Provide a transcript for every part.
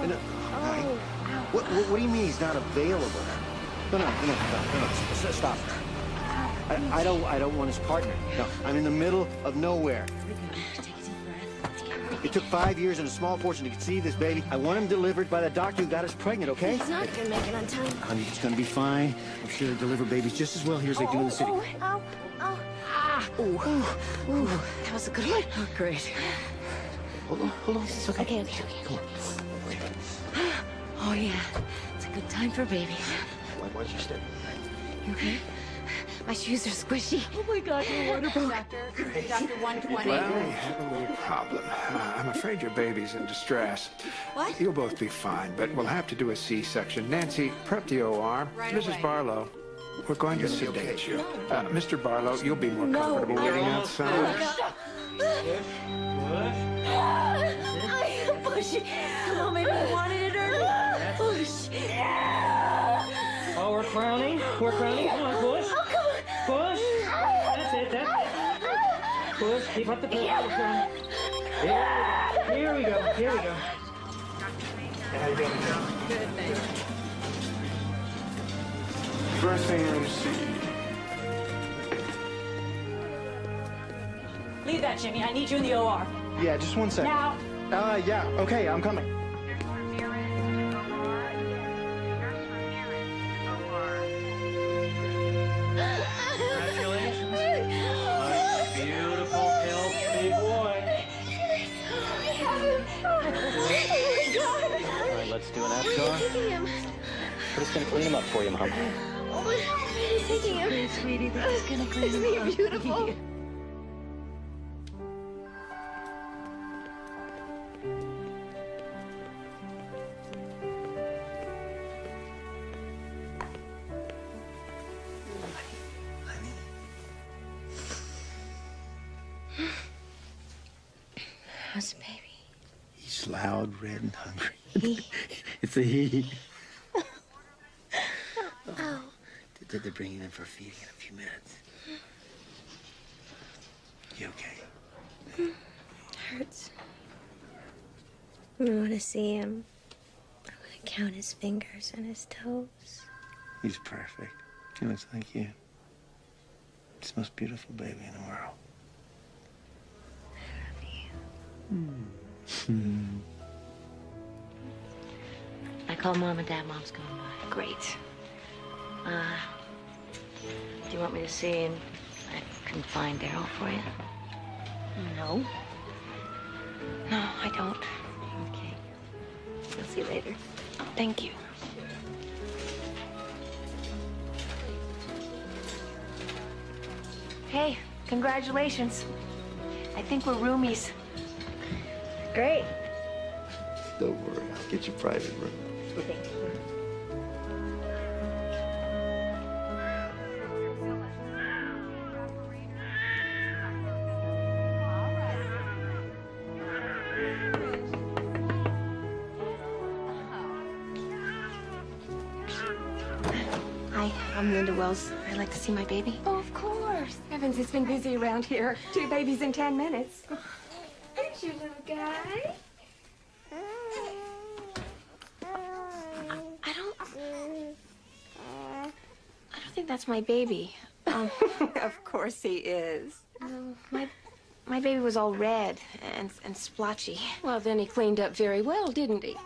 No, what do you mean he's not available? No, stop. I don't want his partner. No, I'm in the middle of nowhere. It took 5 years and a small fortune to conceive this baby. I want him delivered by the doctor who got us pregnant, okay? He's not gonna make it on time. Honey, it's gonna be fine. I'm sure they deliver babies just as well here as they do in the city. That was a good one. Oh, great. Hold on. It's okay. Okay. Come on. Oh, yeah. It's a good time for babies. Why don't you stay? You okay? My shoes are squishy. Oh, my God, you're wonderful. Dr. 120. Well, we have a little problem. I'm afraid your baby's in distress. What? You'll both be fine, but we'll have to do a C-section. Nancy, prep the OR. Right Mrs. away. Barlow, we're going to sedate you. Mr. Barlow, you'll be more comfortable No. waiting outside. I am pushy. Come on, maybe you wanted it early. Push. Oh, we're crowning. Come on, push. Oh, come on. Push. That's it. Push. Keep up the push. Here we go. How you doing? Good, thanks. First thing you see. Leave that, Jimmy. I need you in the OR. Yeah, just 1 second. Now. Yeah, okay, I'm coming. Congratulations. Nice, beautiful, healthy boy. Oh, my God. All right, let's do an APGAR. Taking him. We're just gonna clean him up for you, Mom. He's taking him. Hey, sweetie, this is gonna clean Isn't him he up. beautiful? How's the baby? He's loud, red, and hungry. He? It's a he. Oh. They're bringing him for feeding in a few minutes. You okay? Hurts. I want to see him. I want to count his fingers and his toes. He's perfect. He looks like you. It's the most beautiful baby in the world. I love you. I called Mom and Dad. Mom's going by. Great. Do you want me to see and I can find Daryl for you? No. No, I don't. Okay. I'll see you later. Thank you. Hey, congratulations. I think we're roomies. Great. Don't worry, I'll get you private room. Hi, I'm Linda Wells. I'd like to see my baby. Oh, of course. Heavens, it's been busy around here. 2 babies in 10 minutes. There's your little guy. I don't think that's my baby. Of course he is. My baby was all red and splotchy. Well, then he cleaned up very well, didn't he?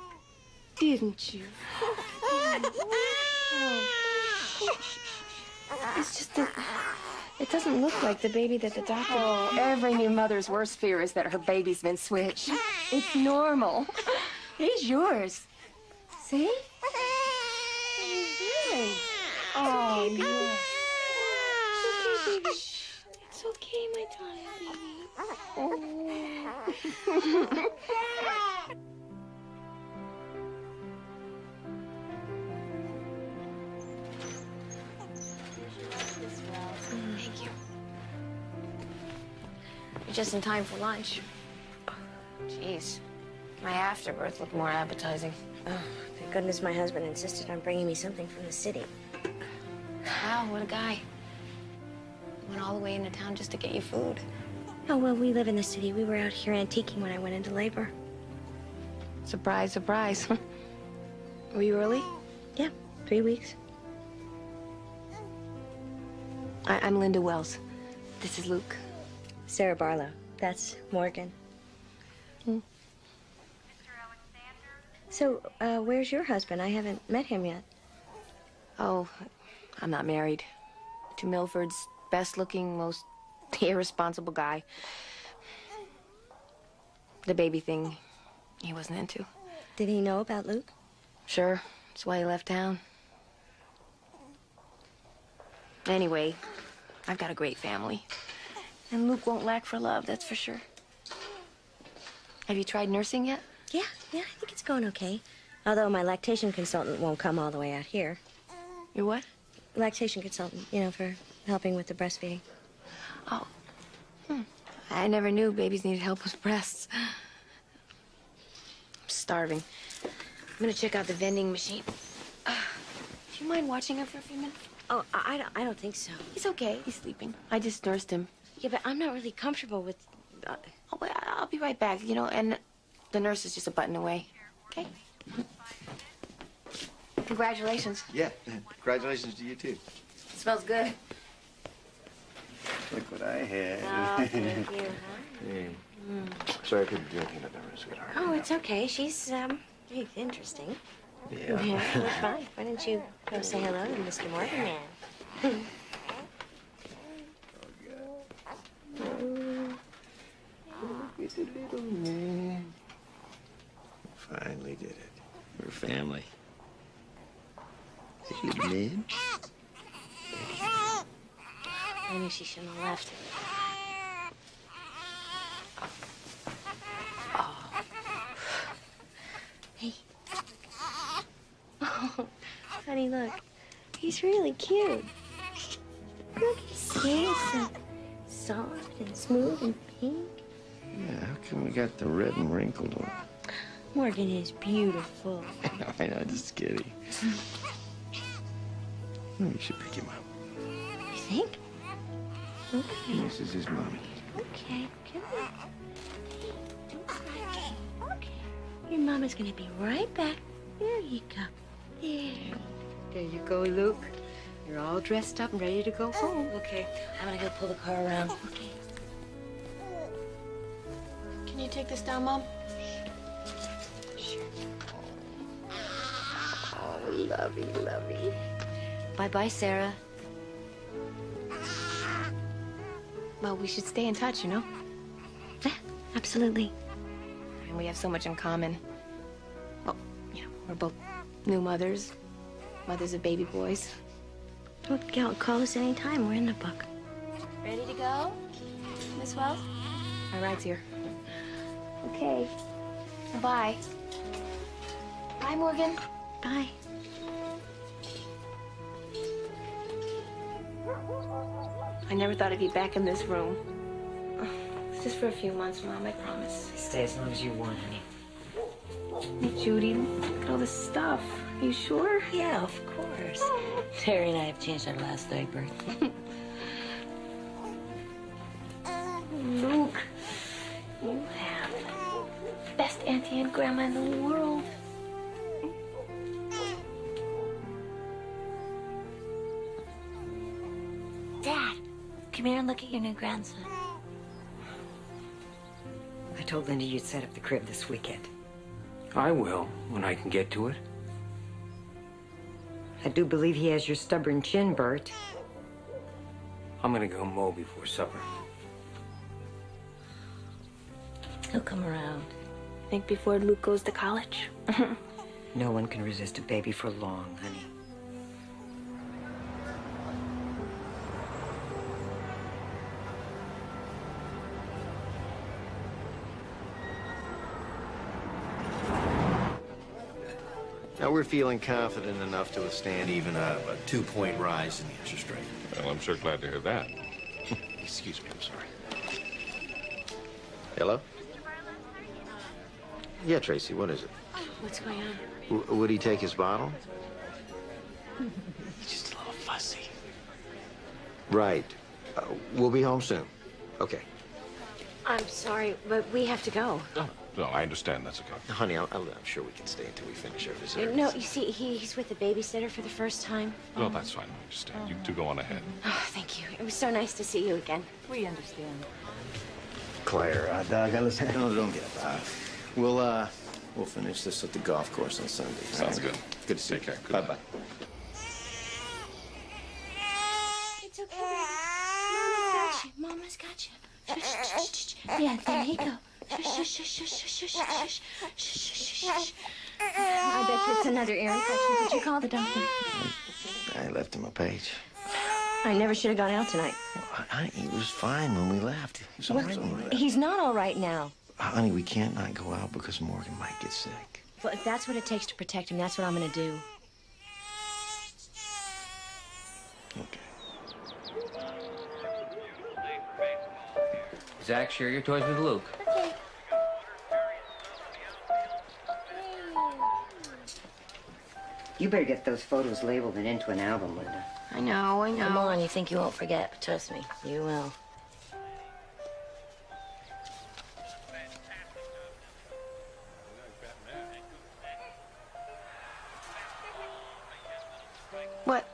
Didn't you? It's just that it doesn't look like the baby that the doctor... Oh, every new mother's worst fear is that her baby's been switched. It's normal. He's yours. See? Oh, yes. Okay, baby. It's okay, my darling baby. Oh. Thank you. You're just in time for lunch. Jeez, my afterbirth looked more appetizing. Oh, thank goodness my husband insisted on bringing me something from the city. Wow, what a guy. Went all the way into town just to get you food. Oh, well, we live in the city. We were out here antiquing when I went into labor. Surprise, surprise. Were you early? Yeah, 3 weeks. I'm Linda Wells. This is Luke. Sarah Barlow. That's Morgan. So, where's your husband? I haven't met him yet. Oh, I'm not married. To Milford's best-looking, most irresponsible guy. The baby thing, he wasn't into. Did he know about Luke? Sure, that's why he left town. Anyway, I've got a great family. And Luke won't lack for love, that's for sure. Have you tried nursing yet? Yeah, I think it's going okay. Although my lactation consultant won't come all the way out here. Your what? Lactation consultant, you know, for helping with the breastfeeding. Oh. I never knew babies needed help with breasts. I'm starving. I'm gonna check out the vending machine. Do you mind watching him for a few minutes? Oh, I don't think so. He's okay. He's sleeping. I just nursed him. Yeah, but I'm not really comfortable with... Oh, wait, I'll be right back, you know, and the nurse is just a button away. Okay? Congratulations. Yeah, congratulations to you, too. It smells good. Look what I had. Oh, thank you, Hey. Sorry I couldn't do anything about that, sweetheart. Oh, it's okay. She's, very interesting. Yeah. Yeah, that's fine. Why don't you go say hello to Mr. Morgan, man? Look at the little man. Finally did it. We're family. Hey, little man. I knew she shouldn't have left. Oh. Hey. Oh, honey, look. He's really cute. Look, he's handsome. Soft and smooth and pink. Yeah, how come we got the red and wrinkled one? Morgan is beautiful. I know, just kidding. You should pick him up. You think? Okay. This is his mommy. Okay, come on. Don't cry. Okay. Your mama's gonna be right back. There you go. There. There you go, Luke. You're all dressed up and ready to go home. Okay, I'm gonna go pull the car around. Okay. Can you take this down, Mom? Sure. Oh, lovey, lovey. Bye-bye, Sarah. Well, we should stay in touch, you know? Yeah, absolutely. And we have so much in common. Well, you know, we're both new mothers, mothers of baby boys. Well, call us anytime. We're in the book. Ready to go, Miss Wells? Our ride's here. Okay. Bye. Bye, Morgan. Bye. I never thought I'd be back in this room. It's just for a few months, Mom, I promise. Stay as long as you want, honey. Hey, Judy, look at all this stuff. Are you sure? Yeah, of course. Terry and I have changed our last diaper. Luke, you have the best auntie and grandma in the world. Dad, come here and look at your new grandson. I told Linda you'd set up the crib this weekend. I will, when I can get to it. I do believe he has your stubborn chin, Bert. I'm gonna go mow before supper. He'll come around. Think before Luke goes to college? No one can resist a baby for long, honey. Now we're feeling confident enough to withstand even a 2-point rise in the interest rate. Well, I'm sure glad to hear that. Excuse me, I'm sorry. Hello? Yeah, Tracy, what is it? What's going on? Would he take his bottle? He's just a little fussy. Right. We'll be home soon. Okay. I'm sorry, but we have to go. Oh, No, I understand. That's okay. Honey, I'm sure we can stay until we finish our visit. No, you see, he's with the babysitter for the first time. No, that's fine. I understand. You two go on ahead. Oh, thank you. It was so nice to see you again. We understand. Claire, Doug, listen. No, don't get up. We'll finish this at the golf course on Sunday. Sounds good. Good to see you. Take care. Bye bye. It's okay. Mama's got you. Shh, shh, shh, shh. Yeah, there you go. Shh, shh, shh, shh, shh, shh, shh, shh, shh. I bet you it's another ear infection. Did you call the doctor? I left him a page. I never should have gone out tonight. Honey, he was fine when we left. He was all right when we left. He's not all right now. Honey, we can't not go out because Morgan might get sick. Well, if that's what it takes to protect him, that's what I'm gonna do. Okay. Zach, share your toys with Luke. Okay. You better get those photos labeled and into an album, Linda. I know. Come on, you think you won't forget, but trust me, you will. What?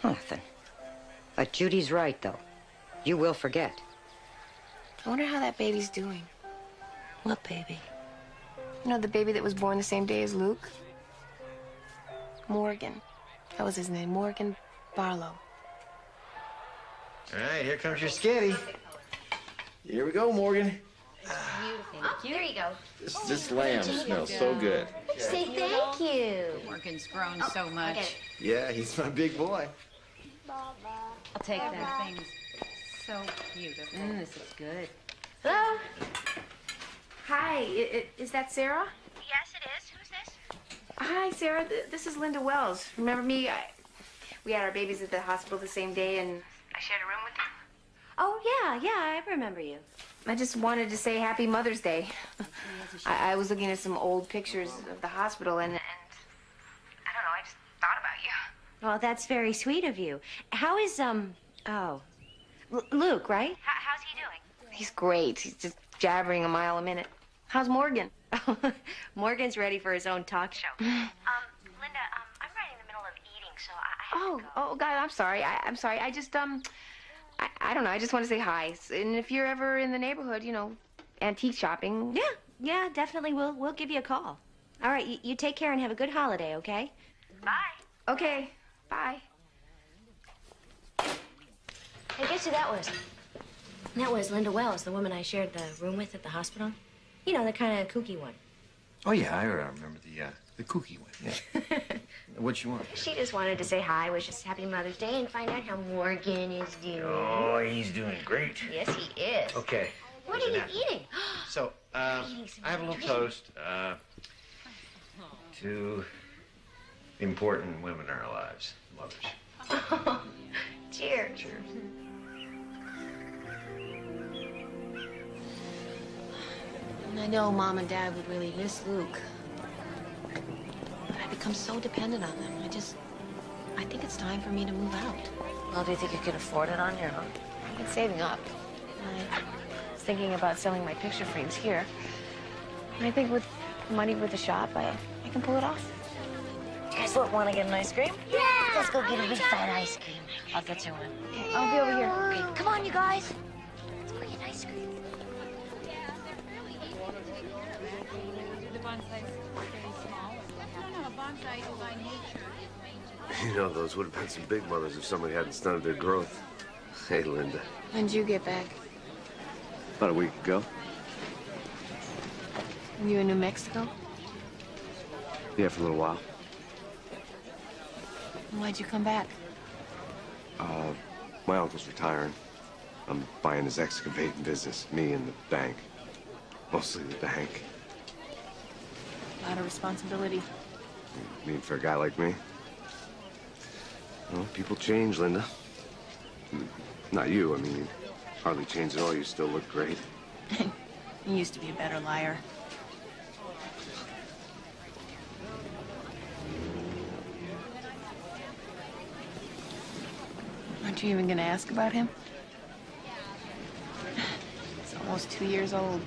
Nothing. But Judy's right, though. You will forget. I wonder how that baby's doing. What baby? You know, the baby that was born the same day as Luke? Morgan. That was his name, Morgan Barlow. All right, here comes your skitty. Here we go, Morgan. There you go. This lamb smells so good. Say thank you. Morgan's grown so much. Yeah, he's my big boy. I'll take that. Thing's so beautiful. This is good. Hello? Hi, is that Sarah? Yes, it is. Who's this? Hi, Sarah. This is Linda Wells. Remember me? We had our babies at the hospital the same day, and I shared a room with you. oh yeah, I remember you. I just wanted to say Happy Mother's Day. I was looking at some old pictures of the hospital, and I don't know. I just thought about you. well, that's very sweet of you. How is Luke, right? How's he doing? He's great. He's just jabbering a mile a minute. How's Morgan? Morgan's ready for his own talk show. Linda, I'm right in the middle of eating, so I have to go. Oh, God, I'm sorry. I'm sorry. I just, I don't know. I just want to say hi. And if you're ever in the neighborhood, you know, antique shopping. Yeah, definitely. We'll give you a call. All right, you take care and have a good holiday, okay? Bye. Okay, bye. Hey, guess who that was? That was Linda Wells, the woman I shared the room with at the hospital. You know, the kind of kooky one. Oh, yeah, I remember the kooky one, yeah. What you want? She just wanted to say hi, wish us Happy Mother's Day, and find out how Morgan is doing. Oh, he's doing great. Yes, he is. Okay. What are you eating? So, I have a little toast to important women in our lives, mothers. Cheers. Cheers. And I know Mom and Dad would really miss Luke. But I've become so dependent on them. I think it's time for me to move out. Well, do you think you can afford it on your own? I've been saving up. I was thinking about selling my picture frames here. And I think with money with the shop, I can pull it off. You guys want to get an ice cream? Yeah! Let's go get a big fat ice cream. I'll get you one. Okay, I'll be over here. Okay, come on, you guys. Let's go get ice cream. You know, those would have been some big mothers if somebody hadn't stunted their growth. Hey, Linda. When'd you get back? About a week ago. Were you in New Mexico? Yeah, for a little while. Why'd you come back? My uncle's retiring. I'm buying his excavating business. Me and the bank. Mostly the bank. A lot of responsibility. I mean, for a guy like me. Well, people change, Linda. Not you. I mean, you hardly changed at all. You still look great. You used to be a better liar. Aren't you even gonna ask about him? He's almost 2 years old.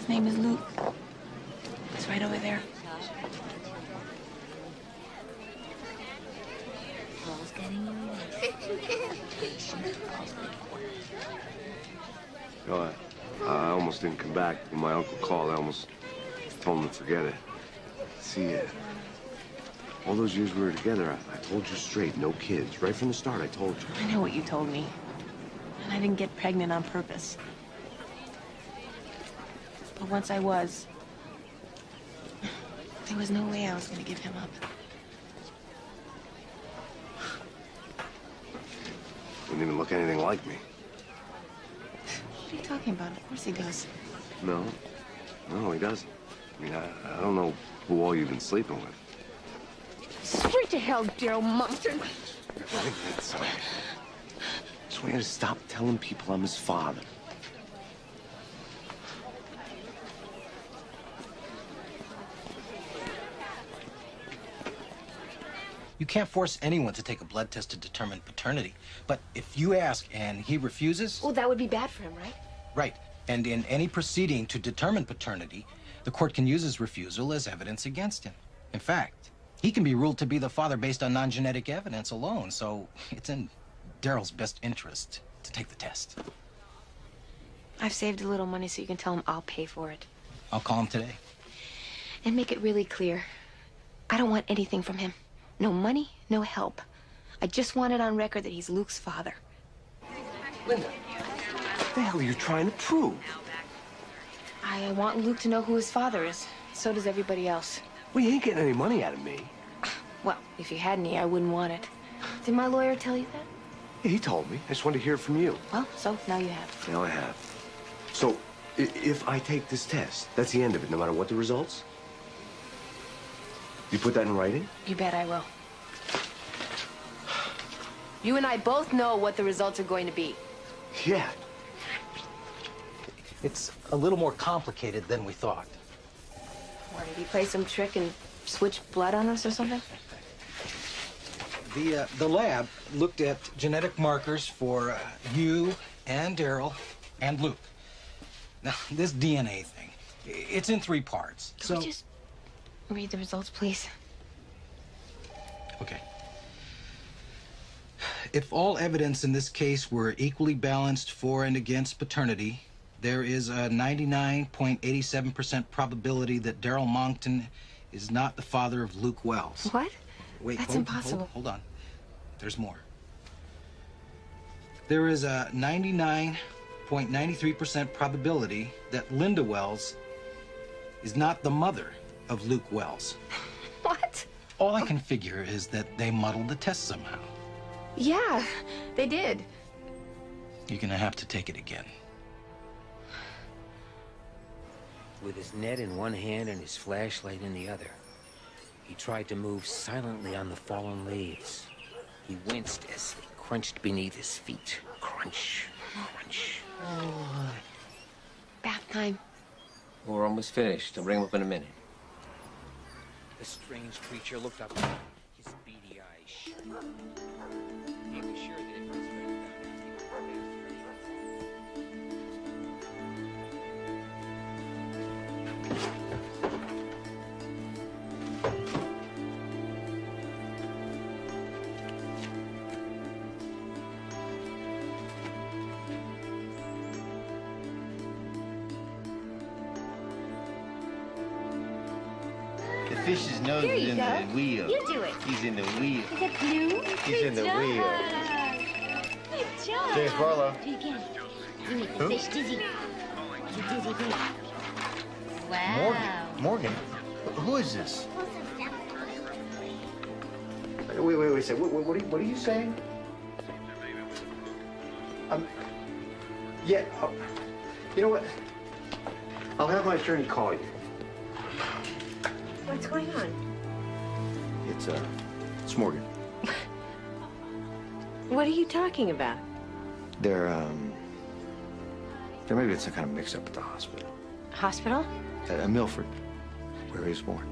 His name is Luke. It's right over there. Paul's getting you. You know, I almost didn't come back. When my uncle called, I almost told him to forget it. See, all those years we were together, I told you straight, no kids. Right from the start, I told you. I know what you told me. And I didn't get pregnant on purpose. But once I was, there was no way I was going to give him up. Didn't even look anything like me. What are you talking about? Of course he does. No, he doesn't. I mean, I don't know who all you've been sleeping with. Straight to hell, Daryl Monson. I just want you to stop telling people I'm his father. You can't force anyone to take a blood test to determine paternity. But if you ask and he refuses... Well, that would be bad for him, right? Right. And in any proceeding to determine paternity, the court can use his refusal as evidence against him. In fact, he can be ruled to be the father based on non-genetic evidence alone, so it's in Daryl's best interest to take the test. I've saved a little money so you can tell him I'll pay for it. I'll call him today. And make it really clear. I don't want anything from him. No money, no help. I just want it on record that he's Luke's father. Linda, what the hell are you trying to prove? I want Luke to know who his father is. So does everybody else. Well, you ain't getting any money out of me. Well, if you had any, I wouldn't want it. Did my lawyer tell you that? Yeah, he told me. I just wanted to hear it from you. Well, so now you have. Now I have. So, if I take this test, that's the end of it, no matter what the results? You put that in writing? You bet I will. You and I both know what the results are going to be. Yeah. It's a little more complicated than we thought. What, did he play some trick and switch blood on us or something? The lab looked at genetic markers for you and Daryl and Luke. Now, this DNA thing, it's in 3 parts. Can we just read the results, please? Okay. If all evidence in this case were equally balanced for and against paternity, there is a 99.87% probability that Daryl Monkton is not the father of Luke Wells. What? Wait, That's impossible. Hold on. There's more. There is a 99.93% probability that Linda Wells is not the mother of Luke Wells. What? All I can figure is that they muddled the test somehow. Yeah, they did. You're gonna have to take it again. With his net in one hand and his flashlight in the other, he tried to move silently on the fallen leaves. He winced as they crunched beneath his feet. Crunch, crunch. Oh. Bath time. We're almost finished. I'll bring him up in a minute. The strange creature looked up, his beady eyes shut. He was sure that it was right The fish's nose Here is you in go. the wheel. You do it. He's in the wheel. Is it blue? He's in the wheel. Good job. James Barlow. Do it again. You make the Who? fish dizzy. The dizzy fish. Wow. Morgan? Who is this? Wait a second. What are you saying? Yeah. You know what? I'll have my attorney call you. What's going on? It's Morgan. What are you talking about? There may be some kind of mix-up at the hospital. Hospital? Milford, where he was born.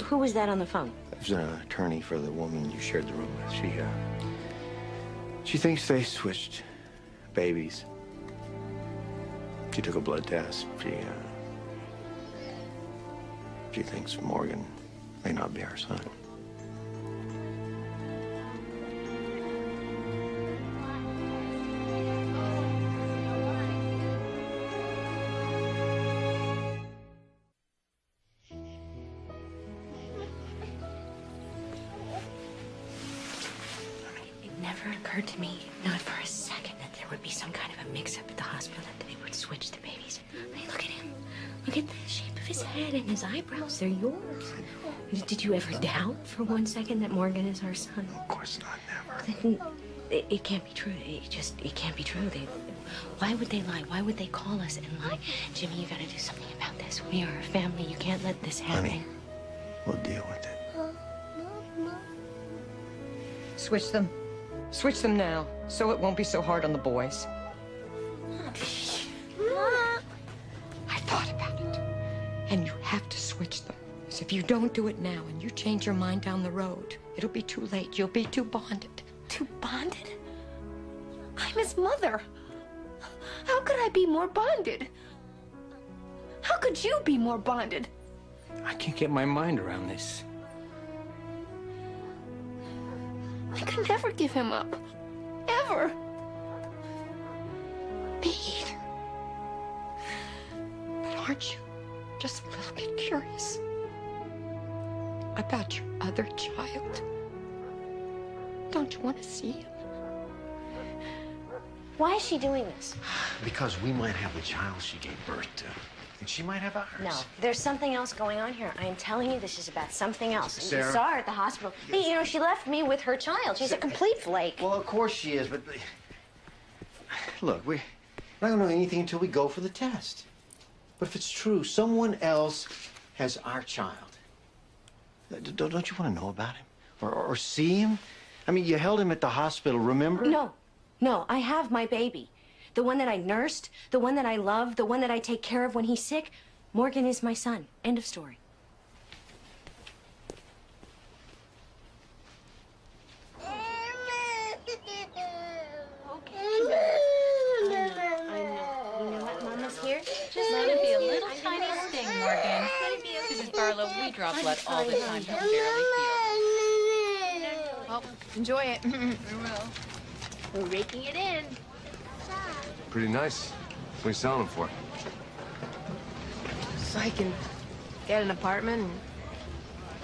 Who was that on the phone? It was an attorney for the woman you shared the room with. She thinks they switched babies. She took a blood test. She thinks Morgan may not be our son. It never occurred to me, not for a second, that there would be some kind of a mix-up at the hospital, that they would switch the babies. I mean, look at him. Look at the shape of his head and his eyebrows. They're yours. Did you ever doubt for one second that Morgan is our son? Of course not, never. Then it can't be true. It can't be true. Why would they lie? Why would they call us and lie? Jimmy, you gotta do something about this. We are a family. You can't let this happen. Honey, we'll deal with it. Switch them. Switch them now, so it won't be so hard on the boys. I thought about it. And you have to switch them. Because if you don't do it now and you change your mind down the road, it'll be too late. You'll be too bonded. Too bonded? I'm his mother. How could I be more bonded? How could you be more bonded? I can't get my mind around this. I could never give him up. Ever. Me either. But aren't you just a little bit curious about your other child? Don't you want to see him? Why is she doing this? Because we might have the child she gave birth to. And she might have ours. No, there's something else going on here. I am telling you, this is about something else. Sarah? You saw her at the hospital. Hey, you know, she left me with her child. She's a complete flake. Well, of course she is, but... Look, we're not going to know anything until we go for the test. But if it's true, someone else has our child. Don't you want to know about him? Or see him? I mean, you held him at the hospital, remember? No, I have my baby. The one that I nursed, the one that I love, the one that I take care of when he's sick. Morgan is my son. End of story. Here? Just let it be a little tiny sting, Morgan. Mrs. Barlow, we drop blood all the time. You barely feel. Well, enjoy it. We will. We're raking it in. Pretty nice. What are you selling them for? So I can get an apartment and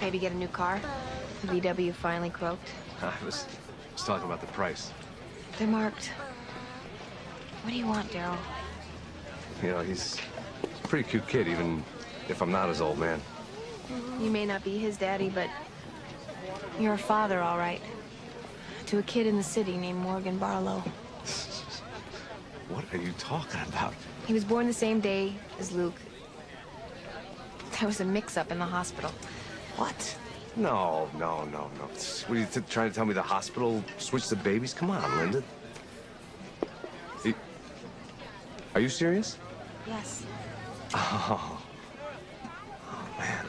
maybe get a new car. The VW finally croaked. I was talking about the price. They're marked. What do you want, Daryl? You know, he's a pretty cute kid, even if I'm not his old man. You may not be his daddy, but you're a father, all right. To a kid in the city named Morgan Barlow. What are you talking about? He was born the same day as Luke. There was a mix-up in the hospital. What? No. What are you trying to tell me the hospital switched the babies? Come on, Linda. Are you serious? Yes. Oh man.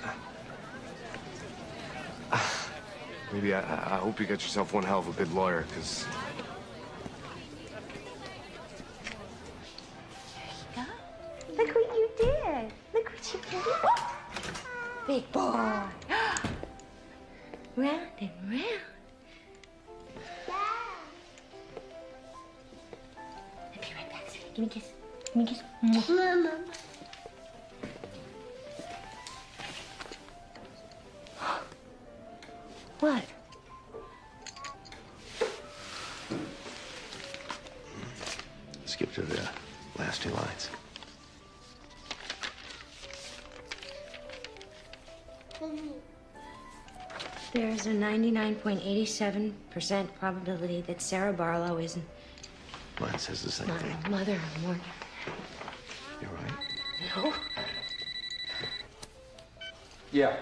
Maybe I hope you got yourself one hell of a good lawyer, because... Look what you did. Look what you did. Whoop. Big boy. Round and round. I'll be right back. Give me a kiss. Give me a kiss. Mama. What? Skip to the last two lines. There's a 99.87% probability that Sarah Barlow isn't Mine says the same thing. my mother of Morgan. You're right. No. Yeah.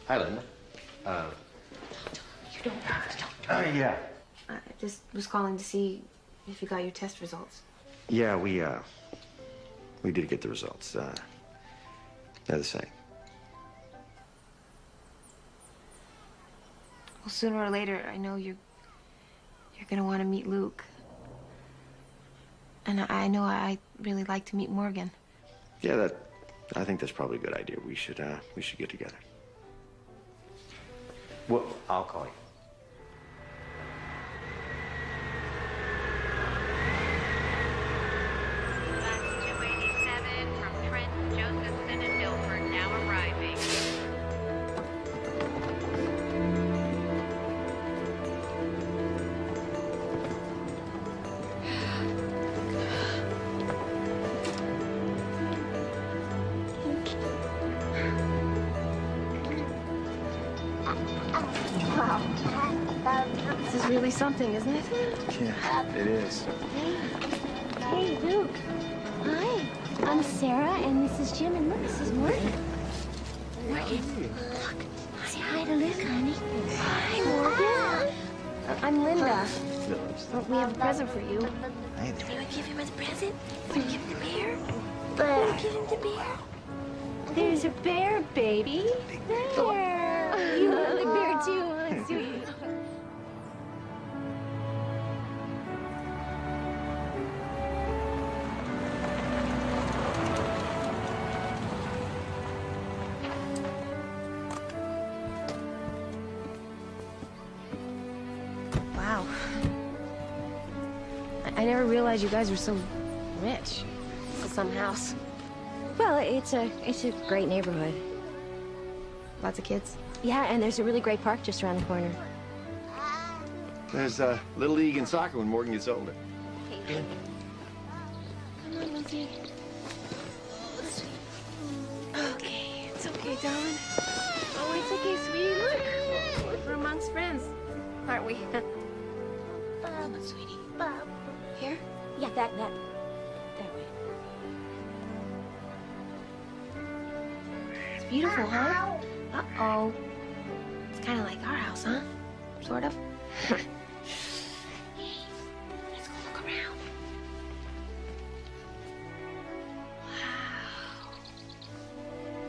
Hi, Linda. You don't. Yeah. I just was calling to see if you got your test results. Yeah, we did get the results. They're the same. Well, sooner or later, I know you're gonna want to meet Luke. And I know I'd really like to meet Morgan. Yeah, I think that's probably a good idea. We should get together. Well, I'll call you. Bus 287 from Trent, Josephson, and Milford now arriving. This is really something, isn't it? Yeah, it is. Hey, Luke. Hi. I'm Sarah, and this is Jim, and look, this is Morgan. Morgan, look. Say hi to Luke, honey. Hi, Morgan. I'm Linda. Phillips. Oh, we have a present for you. Hey there. You want to give him a present? Want to give him the bear? Want to give him the bear? There's a bear, baby. Bear. You want the bear too, huh? Sweet. Wow. I never realized you guys were so rich. Some house. Well, it's a great neighborhood. Lots of kids. Yeah, and there's a really great park just around the corner. There's Little League and soccer when Morgan gets older. Come on, Lizzie. Okay, it's okay, darling. Oh, it's okay, sweetie. Look, we're amongst friends, aren't we? Come on, sweetie. Here? Yeah, that way. It's beautiful, huh? Uh-oh. It's kind of like our house, huh? Sort of. Let's go look around.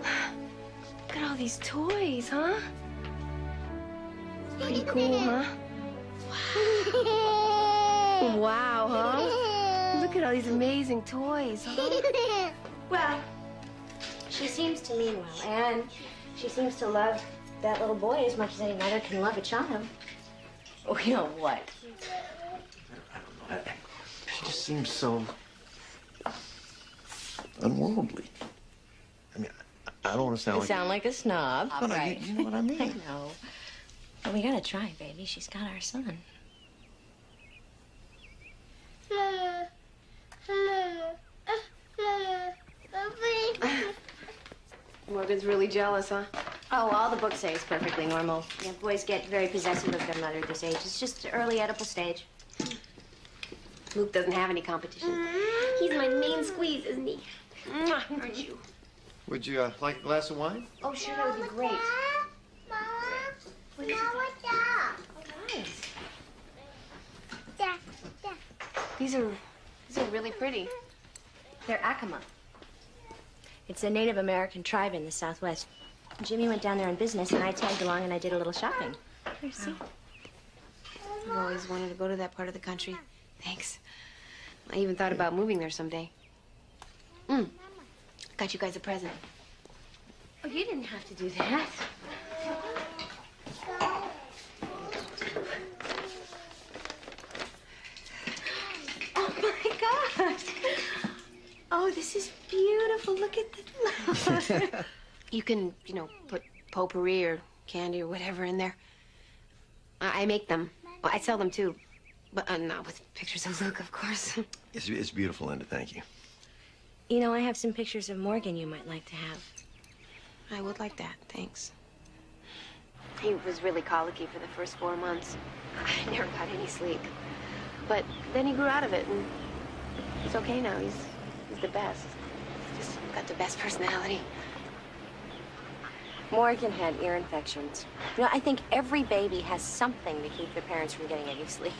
Wow. Look at all these toys, huh? Pretty cool, huh? Wow. Wow, huh? Look at all these amazing toys, huh? Well, she seems to mean well, and she seems to love that little boy as much as any mother can love a child. Oh, you know what? I don't know. She just seems so unworldly. I mean, I don't want to sound You like... sound like a snob. No, no, you know what I mean. I know. But we gotta try, baby. She's got our son. Morgan's really jealous, huh? Oh, all the books say it's perfectly normal. Yeah, boys get very possessive of their mother at this age. It's just the early Oedipal stage. Luke doesn't have any competition. He's my main squeeze, isn't he? Aren't you? Would you like a glass of wine? Oh, sure, that would be great. What is it? These are really pretty. They're Acoma. It's a Native American tribe in the Southwest. Jimmy went down there on business, and I tagged along and I did a little shopping. Here, see? I've always wanted to go to that part of the country. Thanks. I even thought about moving there someday. Got you guys a present. Oh, you didn't have to do that. Oh, my gosh. Oh, this is beautiful. Look at the... You can, put potpourri or candy or whatever in there. I make them. Well, I sell them, too. But not with pictures of Luke, of course. It's beautiful, Linda. Thank you. You know, I have some pictures of Morgan you might like to have. I would like that. Thanks. He was really colicky for the first 4 months. I never got any sleep. But then he grew out of it, and he's okay now. He's the best. He's just got the best personality. Morgan had ear infections. You know, I think every baby has something to keep their parents from getting any sleep.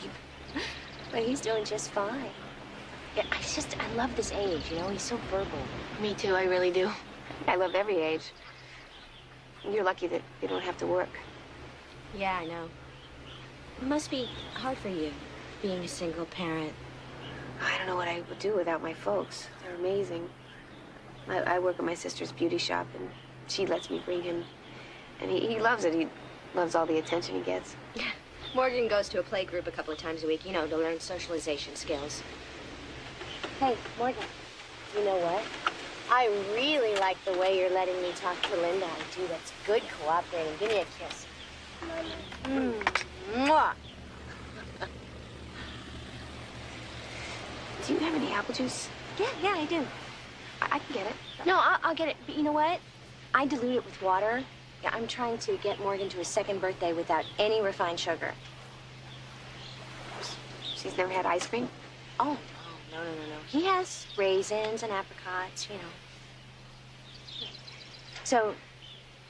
But he's doing just fine. Yeah, I love this age, he's so verbal. Me too, I really do. I love every age. You're lucky that you don't have to work. Yeah, I know. It must be hard for you, being a single parent. I don't know what I would do without my folks. They're amazing. I work at my sister's beauty shop, and she lets me bring him. And he loves it. He loves all the attention he gets. Morgan goes to a play group a couple of times a week, you know, to learn socialization skills. Hey, Morgan, you know what? I really like the way you're letting me talk to Linda. I do. That's good cooperating. Give me a kiss. Mwah. Do you have any apple juice? Yeah, I do. I can get it. No, I'll get it. But you know what? I dilute it with water. Yeah, I'm trying to get Morgan to his 2nd birthday without any refined sugar. She's never had ice cream? Oh, no. He has raisins and apricots, you know. So,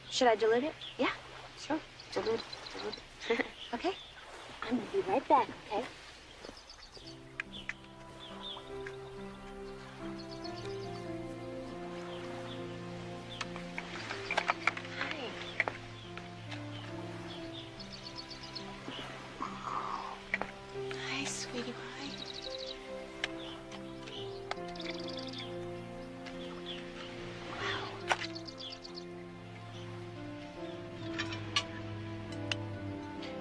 should I dilute it? Yeah, sure. Dilute it. Okay. I'm gonna be right back, okay? Hi, sweetie pie.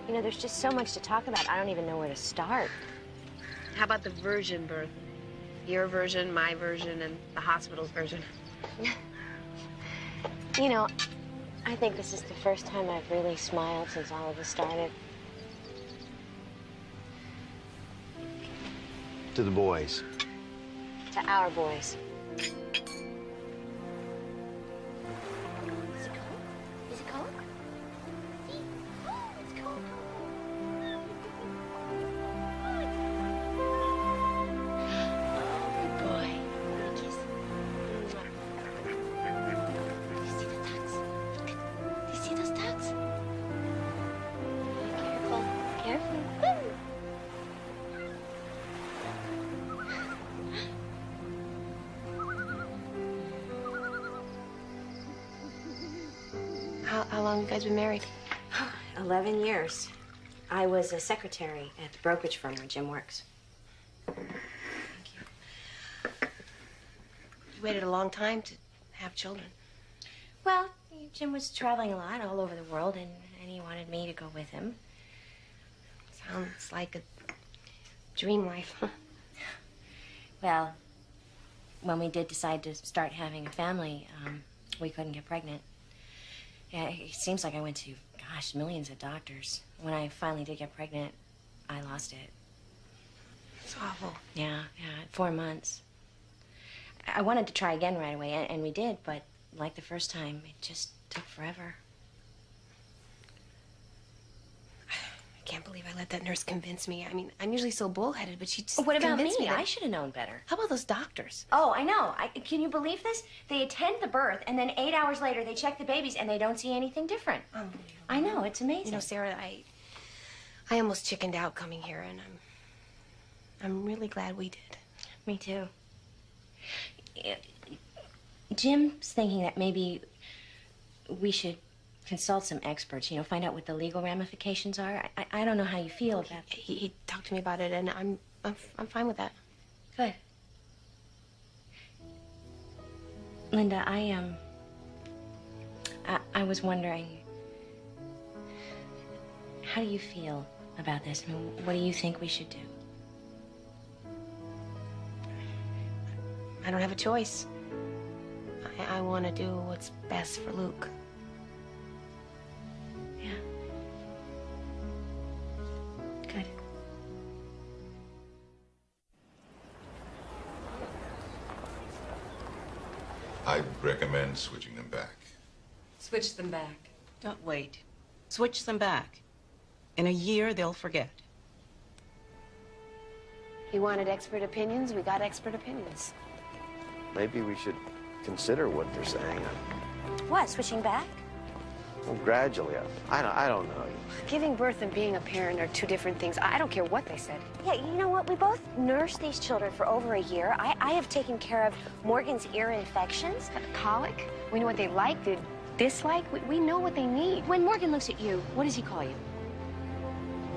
You know, there's just so much to talk about. I don't even know where to start. How about the virgin birth? Your version, my version, and the hospital's version. You know, I think this is the first time I've really smiled since all of this started. To the boys. To our boys. Is it cold? Oh, it's cold. Oh, good boy. Kiss. Do you see those ducks? Careful. Careful. How long have you guys been married? 11 years. I was a secretary at the brokerage firm where Jim works. You waited a long time to have children. Well, Jim was traveling a lot all over the world, and he wanted me to go with him. Sounds like a dream life. Well, when we did decide to start having a family, we couldn't get pregnant. Yeah, it seems like I went to, gosh, millions of doctors. When I finally did get pregnant, I lost it. It's awful. Yeah, 4 months. I wanted to try again right away, and we did, but like the first time, it just took forever. I can't believe I let that nurse convince me. I mean, I'm usually so bullheaded, but she just What about me? convinced me that... I should have known better. How about those doctors? Oh, I know. Can you believe this? They attend the birth, and then 8 hours later, they check the babies, and they don't see anything different. I know. It's amazing. You know, Sarah, I almost chickened out coming here, and I'm really glad we did. Me too. Jim's thinking that maybe we should consult some experts, you know, find out what the legal ramifications are. I don't know how you feel about that. He talked to me about it, and I'm fine with that. Good. Linda, I was wondering, how do you feel about this? I mean, what do you think we should do? I don't have a choice. I want to do what's best for Luke. Yeah. Good. I'd recommend switching them back. Switch them back. Don't wait. Switch them back. In a year, they'll forget. He wanted expert opinions. We got expert opinions. Maybe we should consider what they're saying. What, switching back? Well, gradually. I don't know. Giving birth and being a parent are two different things. I don't care what they said. Yeah, you know what? We both nursed these children for over a year. I have taken care of Morgan's ear infections. Colic. We know what they like, they dislike. We know what they need. When Morgan looks at you, what does he call you?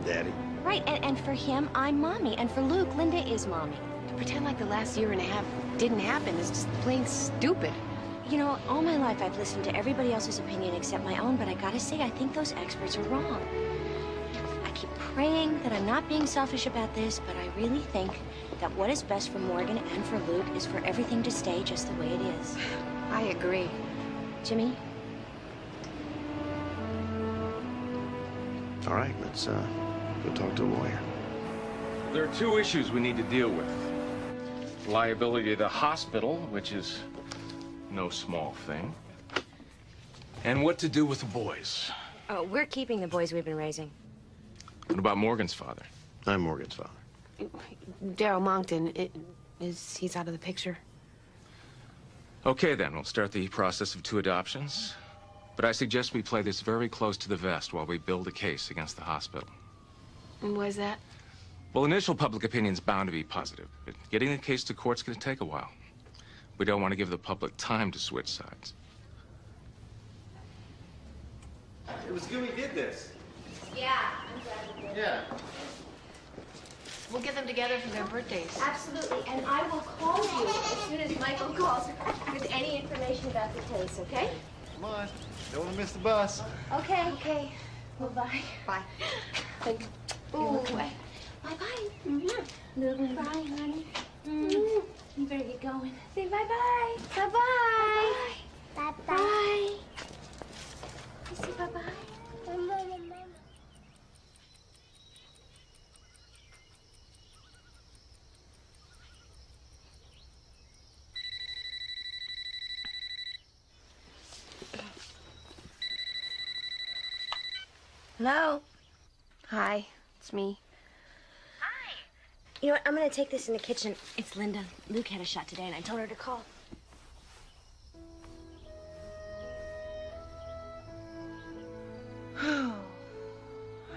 Daddy. Right, and for him, I'm Mommy. And for Luke, Linda is Mommy. To pretend like the last year and a half didn't happen is just plain stupid. You know, all my life I've listened to everybody else's opinion except my own, but I gotta say, I think those experts are wrong. I keep praying that I'm not being selfish about this, but I really think that what is best for Morgan and for Luke is for everything to stay just the way it is. I agree. Jimmy? All right, let's go talk to a lawyer. There are two issues we need to deal with. Liability of the hospital, which is no small thing. And what to do with the boys. Oh, we're keeping the boys we've been raising. What about Morgan's father? I'm Morgan's father. Daryl Monkton, he's out of the picture. Okay, then, we'll start the process of 2 adoptions. But I suggest we play this very close to the vest while we build a case against the hospital. And why is that? Well, initial public opinion's bound to be positive, but getting the case to court's gonna take a while. We don't want to give the public time to switch sides. It was good we did this. Yeah, I'm glad we did. Yeah. We'll get them together for their birthdays. Absolutely, and I will call you as soon as Michael calls with any information about the case, okay? Come on. Don't want to miss the bus. Okay. Okay. Well, bye. Bye. Thank you. Ooh. Bye-bye. Mm-hmm. Bye, honey. Mm. You better get going. Say bye-bye. Bye-bye. Bye-bye. Bye. You say bye-bye. Hello? Hi, it's me. You know what? I'm gonna take this in the kitchen. It's Linda. Luke had a shot today, and I told her to call. How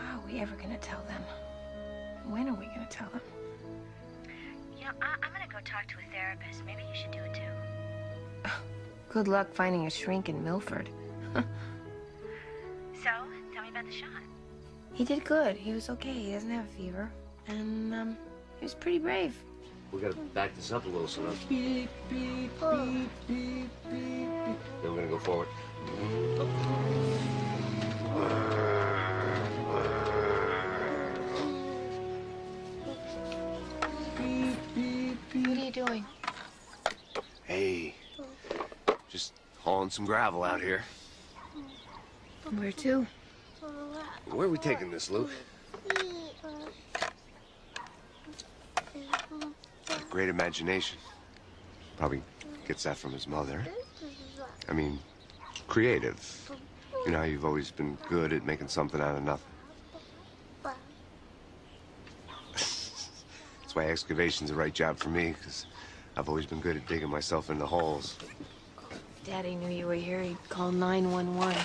are we ever gonna tell them? When are we gonna tell them? You know, I'm gonna go talk to a therapist. Maybe you should do it too. Good luck finding a shrink in Milford. So, tell me about the shot. He did good. He was okay. He doesn't have a fever. And, he was pretty brave. We gotta back this up a little, so Beep, beep, beep, beep, beep, beep. then we're gonna go forward. What are you doing? Hey, just hauling some gravel out here. Where to? Where are we taking this, Luke? Great imagination. Probably gets that from his mother. I mean, creative. You know how you've always been good at making something out of nothing. That's why excavation's the right job for me, because I've always been good at digging myself into holes. Daddy knew you were here. He'd call 911.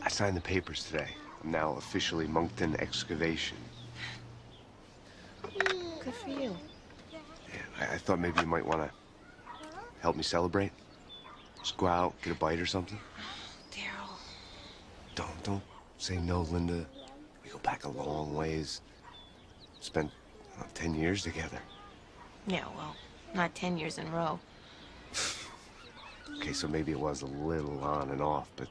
I signed the papers today. I'm now officially Monkton Excavation. Good for you. Yeah, I thought maybe you might want to help me celebrate. Just go out, get a bite or something. Daryl. Don't say no, Linda. We go back a long ways. Spent 10 years together. Yeah, well, not 10 years in a row. Okay, so maybe it was a little on and off, but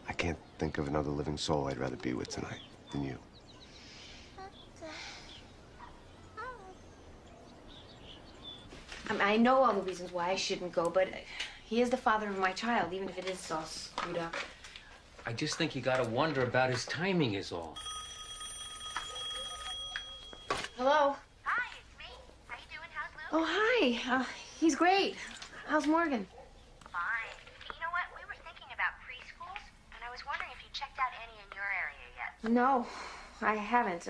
I can't think of another living soul I'd rather be with tonight than you. I know all the reasons why I shouldn't go, but he is the father of my child, even if it is all screwed up. I just think you gotta wonder about his timing is all. Hello? Hi, it's me. How you doing? How's Luke? Oh, hi. He's great. How's Morgan? Fine. You know what? We were thinking about preschools, and I was wondering if you checked out any in your area yet. No, I haven't.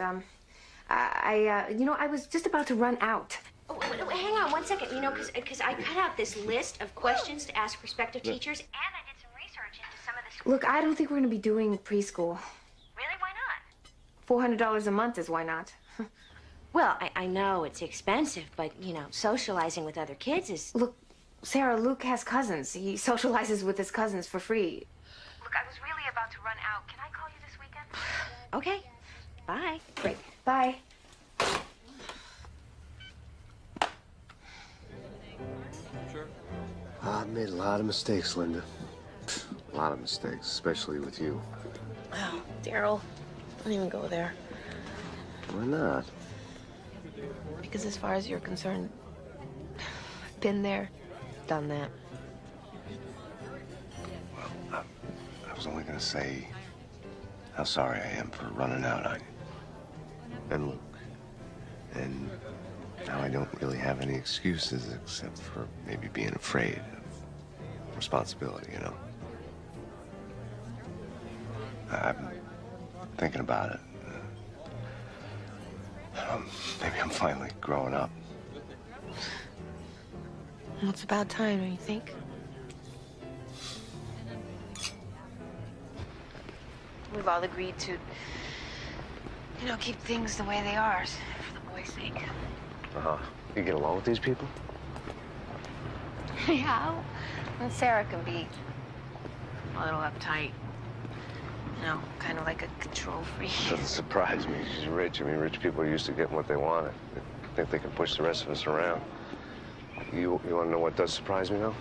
You know, I was just about to run out. Oh, wait, hang on 1 second. You know, because I cut out this list of questions to ask prospective teachers. And I did some research into some of the schools. Look, I don't think we're going to be doing preschool. Really? Why not? $400 a month is why not. Well, I know it's expensive, but, you know, socializing with other kids is... Look, Sarah, Luke has cousins. He socializes with his cousins for free. Look, I was really about to run out. Can I call you this weekend? Okay. Bye. Great. Bye. I've made a lot of mistakes, Linda. A lot of mistakes, especially with you. Oh, Daryl, don't even go there. Why not? Because as far as you're concerned, I've been there, done that. Well, I was only gonna say how sorry I am for running out on you. And Luke. And now I don't really have any excuses except for maybe being afraid of responsibility, you know? I'm thinking about it. Maybe I'm finally growing up. Well, it's about time, don't you think? We've all agreed to, you know, keep things the way they are for the boys' sake. Uh-huh. You get along with these people? Yeah. And Sarah can be a little uptight. You know, kind of like a control freak. Doesn't surprise me. She's rich. I mean, rich people are used to getting what they want. They think they can push the rest of us around. You want to know what does surprise me, though?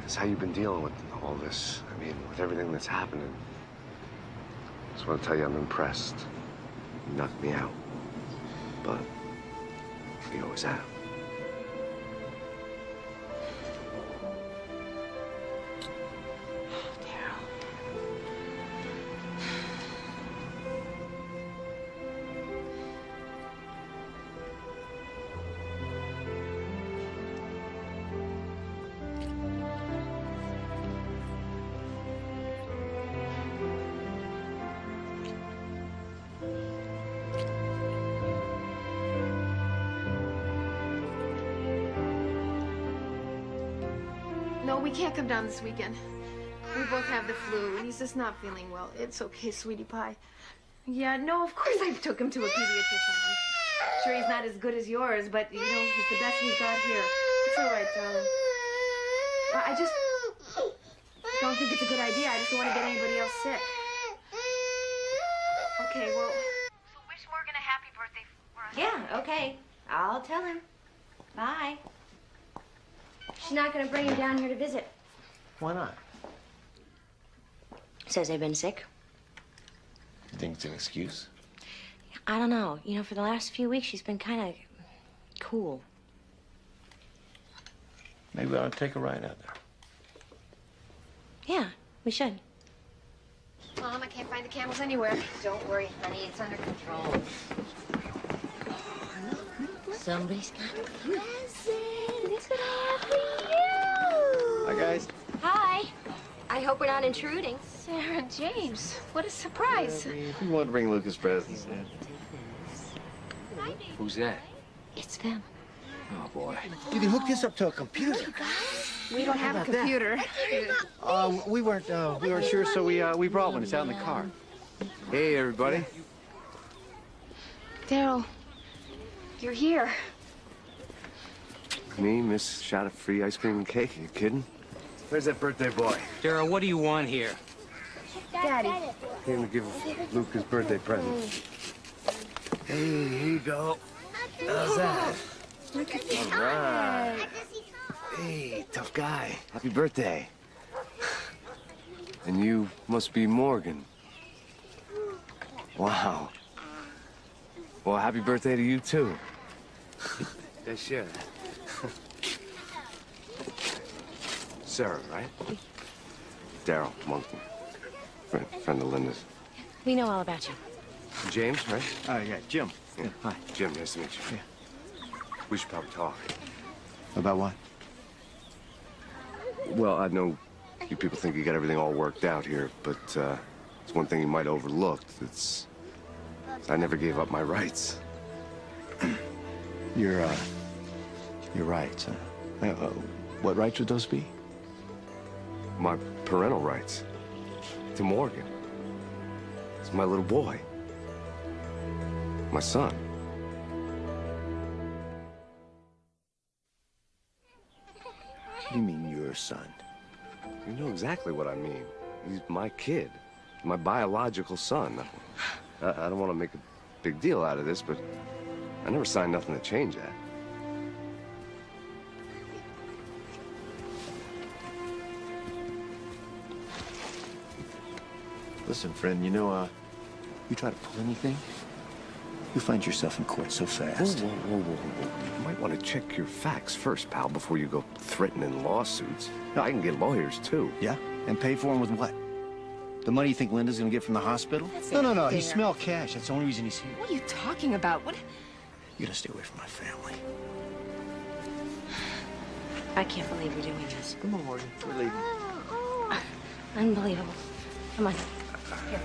It's how you've been dealing with all this. I mean, with everything that's happening. I just want to tell you I'm impressed. You knocked me out. But you always have. No, we can't come down this weekend. We both have the flu, and he's just not feeling well. It's okay, sweetie pie. Yeah, no, of course I took him to a pediatrician. I'm sure he's not as good as yours, but, you know, he's the best we've got here. It's all right, darling. I just don't think it's a good idea. I just don't want to get anybody else sick. Okay, well... So wish Morgan a happy birthday for us. Yeah, okay. I'll tell him. Bye. She's not going to bring him down here to visit. Why not? Says they've been sick. You think it's an excuse? I don't know. You know, for the last few weeks, she's been kind of cool. Maybe we ought to take a ride out there. Yeah, we should. Mom, I can't find the camels anywhere. Don't worry, honey. It's under control. Somebody's got a present. It's gonna happen for you. Hi, guys. Hi. I hope we're not intruding. Sarah and James, what a surprise. We want to bring Lucas presents. Who's that? It's them. Oh, boy. You can hook this up to a computer. We don't have a computer. We weren't sure, so we brought one. It's out in the car. Hey, everybody. Daryl, you're here. Me, miss, shot of free ice cream and cake. You kidding? Where's that birthday boy? Daryl, what do you want here? Daddy. Came to give Luke his birthday present. Hey, here you go. How's that? Look at All right. Hey, tough guy. Happy birthday. And you must be Morgan. Wow. Well, happy birthday to you, too. Yeah, sure. Sarah, right? Daryl Monkton. Friend of Linda's. We know all about you. James, right? Yeah, Jim. Yeah. Hi. Jim, nice to meet you. Yeah. We should probably talk. About what? Well, I know you people think you got everything all worked out here, but it's one thing you might overlook. It's I never gave up my rights. You're right. What rights would those be? My parental rights to Morgan. It's my little boy. My son. What do you mean, your son? You know exactly what I mean. He's my kid. My biological son. I don't want to make a big deal out of this, but I never signed nothing to change that. Listen, friend, you know, you try to pull anything, you find yourself in court so fast. Whoa. You might want to check your facts first, pal, before you go threatening lawsuits. Now, I can get lawyers, too. Yeah? And pay for them with what? The money you think Linda's gonna get from the hospital? No. He smelled cash. That's the only reason he's here. What are you talking about? What? You gotta stay away from my family. I can't believe you're doing this. Come on, Morgan. We're leaving. Unbelievable. Come on. Here.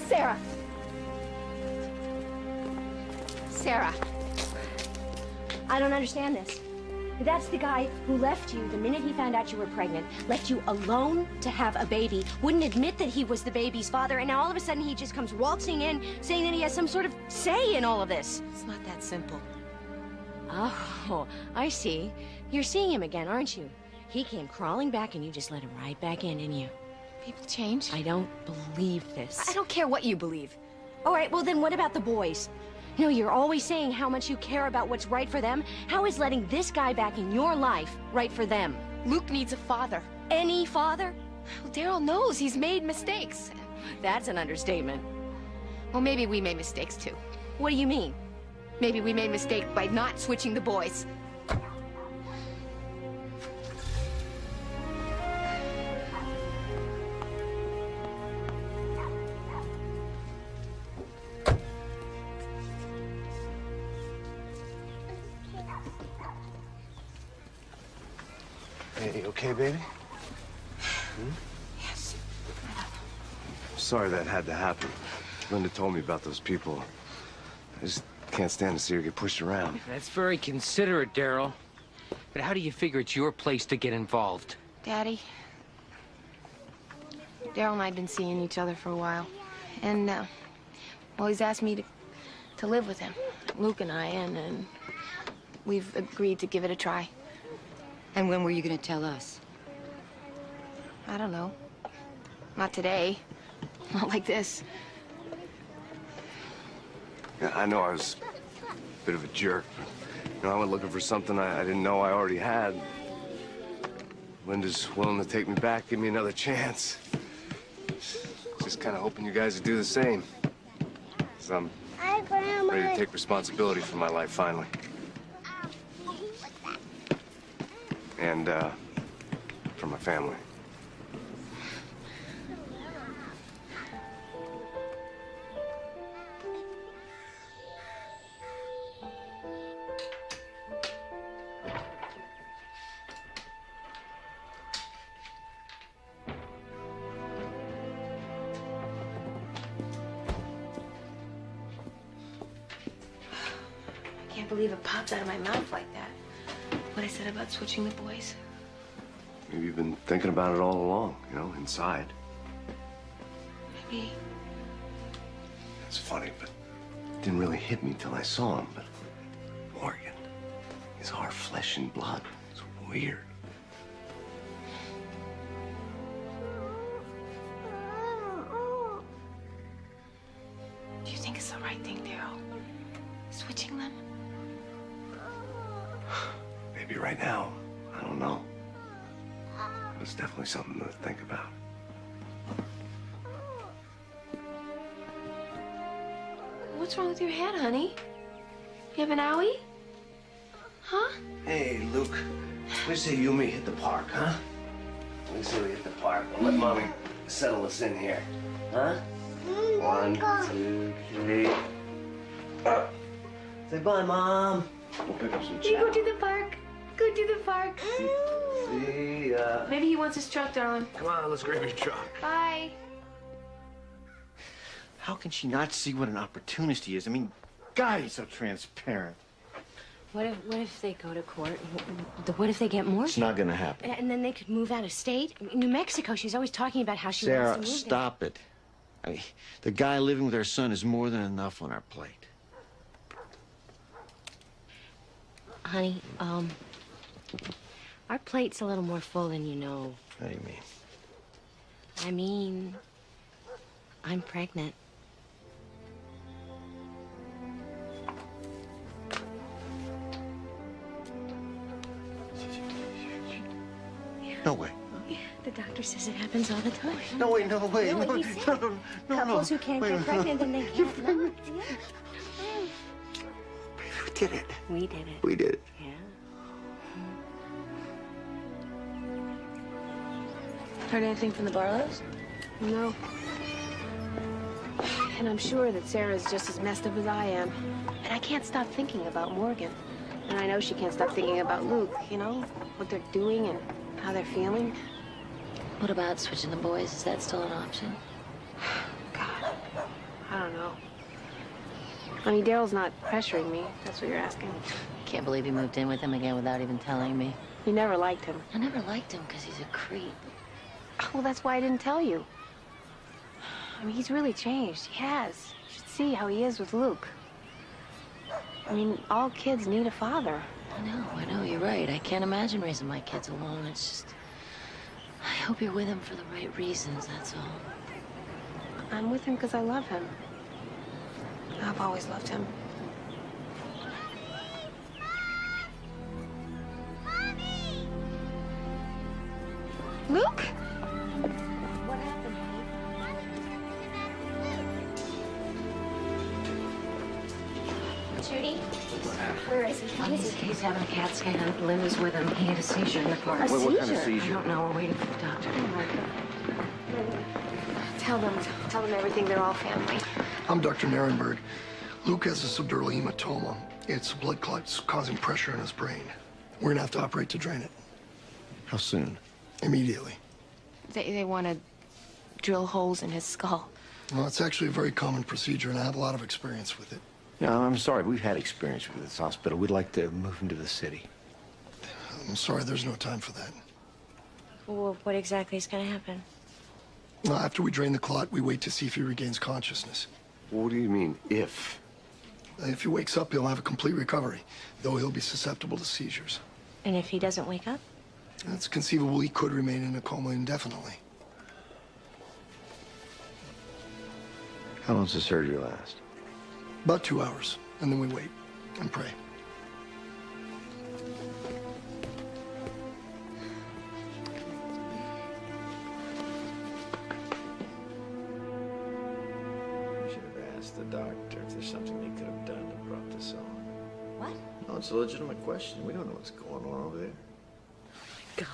Sarah. Sarah. I don't understand this. That's the guy who left you the minute he found out you were pregnant, left you alone to have a baby, wouldn't admit that he was the baby's father, and now all of a sudden he just comes waltzing in saying that he has some sort of say in all of this. It's not that simple. Oh, I see. You're seeing him again, aren't you? He came crawling back and you just let him right back in, didn't you? People change. I don't believe this. I don't care what you believe. All right, well then what about the boys? You know, you're always saying how much you care about what's right for them. How is letting this guy back in your life right for them? Luke needs a father. Any father? Well, Daryl knows he's made mistakes. That's an understatement. Well, maybe we made mistakes, too. What do you mean? Maybe we made a mistake by not switching the boys. Hey, you okay, baby? Yes. Sorry that had to happen. Linda told me about those people. I just can't stand to see her get pushed around. That's very considerate, Daryl. But how do you figure it's your place to get involved? Daddy, Daryl and I have been seeing each other for a while. And, well, he's asked me to live with him, Luke and I, and we've agreed to give it a try. And when were you going to tell us? I don't know. Not today. Not like this. Yeah, I know I was a bit of a jerk, but, you know, I went looking for something I didn't know I already had. Linda's willing to take me back, give me another chance. Just kind of hoping you guys would do the same. 'Cause I'm ready to take responsibility for my life finally. And, for my family. I can't believe it popped out of my mouth like that. What I said about switching the boys. Maybe you've been thinking about it all along, you know, inside. Maybe. It's funny, but it didn't really hit me till I saw him. But Morgan is our flesh and blood. It's weird. Do you think it's the right thing, Daryl? Switching them? Maybe right now. I don't know. But it's definitely something to think about. What's wrong with your head, honey? You have an owie? Huh? Hey, Luke. What do you say you and me hit the park, huh? What do you say we hit the park? We'll let Mommy settle us in here. Huh? 1, 2, 3. Say bye, Mom. We'll pick up some You go chow. to the park. Go to the park. See ya. Maybe he wants his truck, darling. Come on, let's grab your truck. Bye. How can she not see what an opportunist he is? I mean, God, he's so transparent. What if they go to court? What if they get more? It's not gonna happen. And then they could move out of state? I mean, New Mexico, she's always talking about how she Sarah, wants to move stop it. I mean, the guy living with our son is more than enough on our plate. there. Honey, our plate's a little more full than you know. What do you mean? I mean, I'm pregnant. No way. The doctor says it happens all the time. No, wait, no, wait. No, No, he said no, no, no, couples no. who can't Wait, get wait, pregnant and they can't not. We did it. We did it. We did it. Yeah. Heard anything from the Barlows? No. And I'm sure that Sarah's just as messed up as I am. And I can't stop thinking about Morgan. And I know she can't stop thinking about Luke, you know? What they're doing and how they're feeling. What about switching the boys? Is that still an option? God, I don't know. I mean, Daryl's not pressuring me. That's what you're asking. Can't believe you moved in with him again without even telling me. You never liked him. I never liked him because he's a creep. Well, that's why I didn't tell you. I mean, he's really changed. He has. You should see how he is with Luke. I mean, all kids need a father. I know, you're right. I can't imagine raising my kids alone. It's just... I hope you're with him for the right reasons, that's all. I'm with him because I love him. I've always loved him. Luke? What happened, Judy? Where is he? He's having a CAT scan. Linda's with him. He had a seizure in the car. A What kind of seizure? seizure? I don't know. We're waiting for the doctor. Tell them everything. They're all family. I'm Dr. Narenberg. Luke has a subdural hematoma. It's a blood clot causing pressure in his brain. We're gonna have to operate to drain it. How soon? Immediately. They want to drill holes in his skull. Well, it's actually a very common procedure, and I have a lot of experience with it. No, I'm sorry. We've had experience with this hospital. We'd like to move him to the city. I'm sorry, there's no time for that. Well, what exactly is going to happen? Well, after we drain the clot, we wait to see if he regains consciousness. What do you mean, if? If he wakes up, he'll have a complete recovery, though he'll be susceptible to seizures. And if he doesn't wake up? It's conceivable he could remain in a coma indefinitely. How long does the surgery last? About 2 hours, and then we wait and pray. We should have asked the doctor if there's something they could have done that brought this on. What? No, it's a legitimate question. We don't know what's going on over there. God,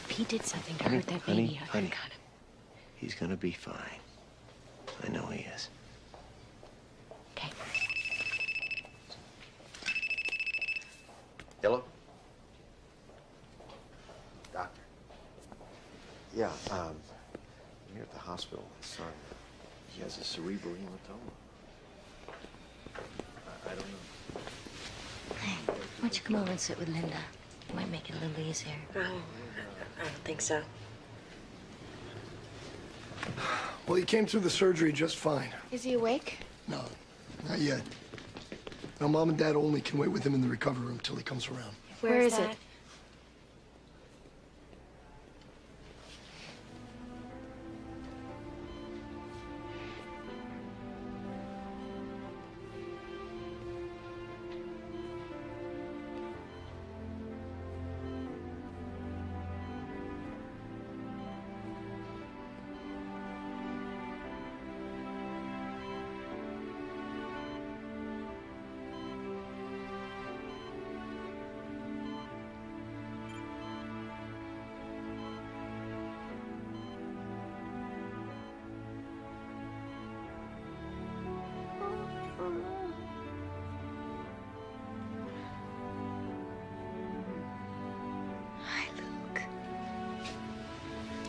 if he did something to Honey, hurt that honey, baby, I honey. got him. He's gonna be fine. I know he is. Okay. Hello? Doctor. Yeah, I'm here at the hospital. My son, he has a cerebral hematoma. I don't know. Hey, why don't you come over and sit with Linda? It might make it a little easier. I don't think so. Well, he came through the surgery just fine. Is he awake? No, not yet. Now, Mom and Dad only can wait with him in the recovery room till he comes around. Where is it?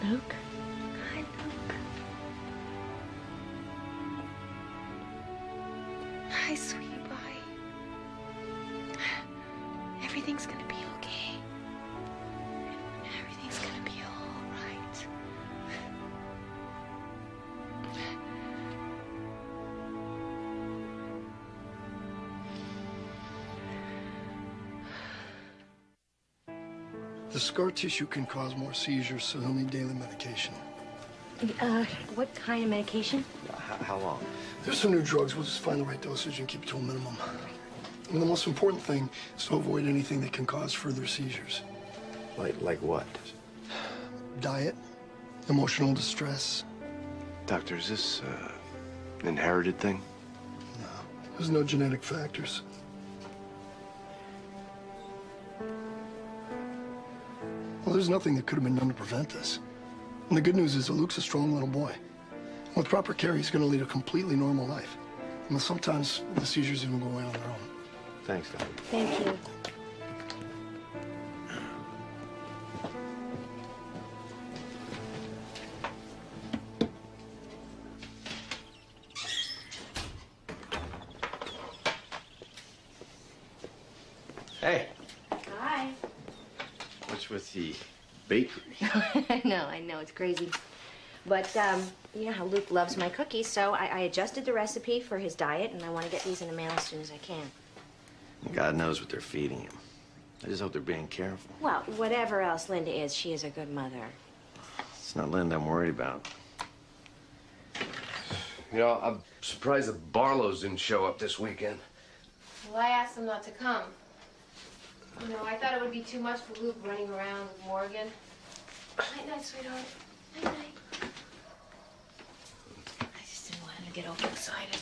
Luke? Hi, Luke. Hi, sweetie pie. Everything's gonna be okay. Everything's gonna be all right. The scar tissue can cause more seizures, so he'll need daily medication. What kind of medication? How long? There's some new drugs. We'll just find the right dosage and keep it to a minimum. And the most important thing is to avoid anything that can cause further seizures. Like what? diet, emotional distress. Doctor, is this an inherited thing? No, there's no genetic factors. Well, there's nothing that could have been done to prevent this. And the good news is that Luke's a strong little boy. With proper care, he's going to lead a completely normal life. And sometimes the seizures even go away on their own. Thanks, Doctor. Thank you. Hey, Hi. what's with the bakery? I know, it's crazy. But, you know how Luke loves my cookies, so I adjusted the recipe for his diet, and I want to get these in the mail as soon as I can. God knows what they're feeding him. I just hope they're being careful. Well, whatever else Linda is, she is a good mother. It's not Linda I'm worried about. You know, I'm surprised the Barlows didn't show up this weekend. Well, I asked them not to come. You know, I thought it would be too much for Luke running around with Morgan. Night-night, sweetheart. Night-night. I just didn't want him to get overexcited.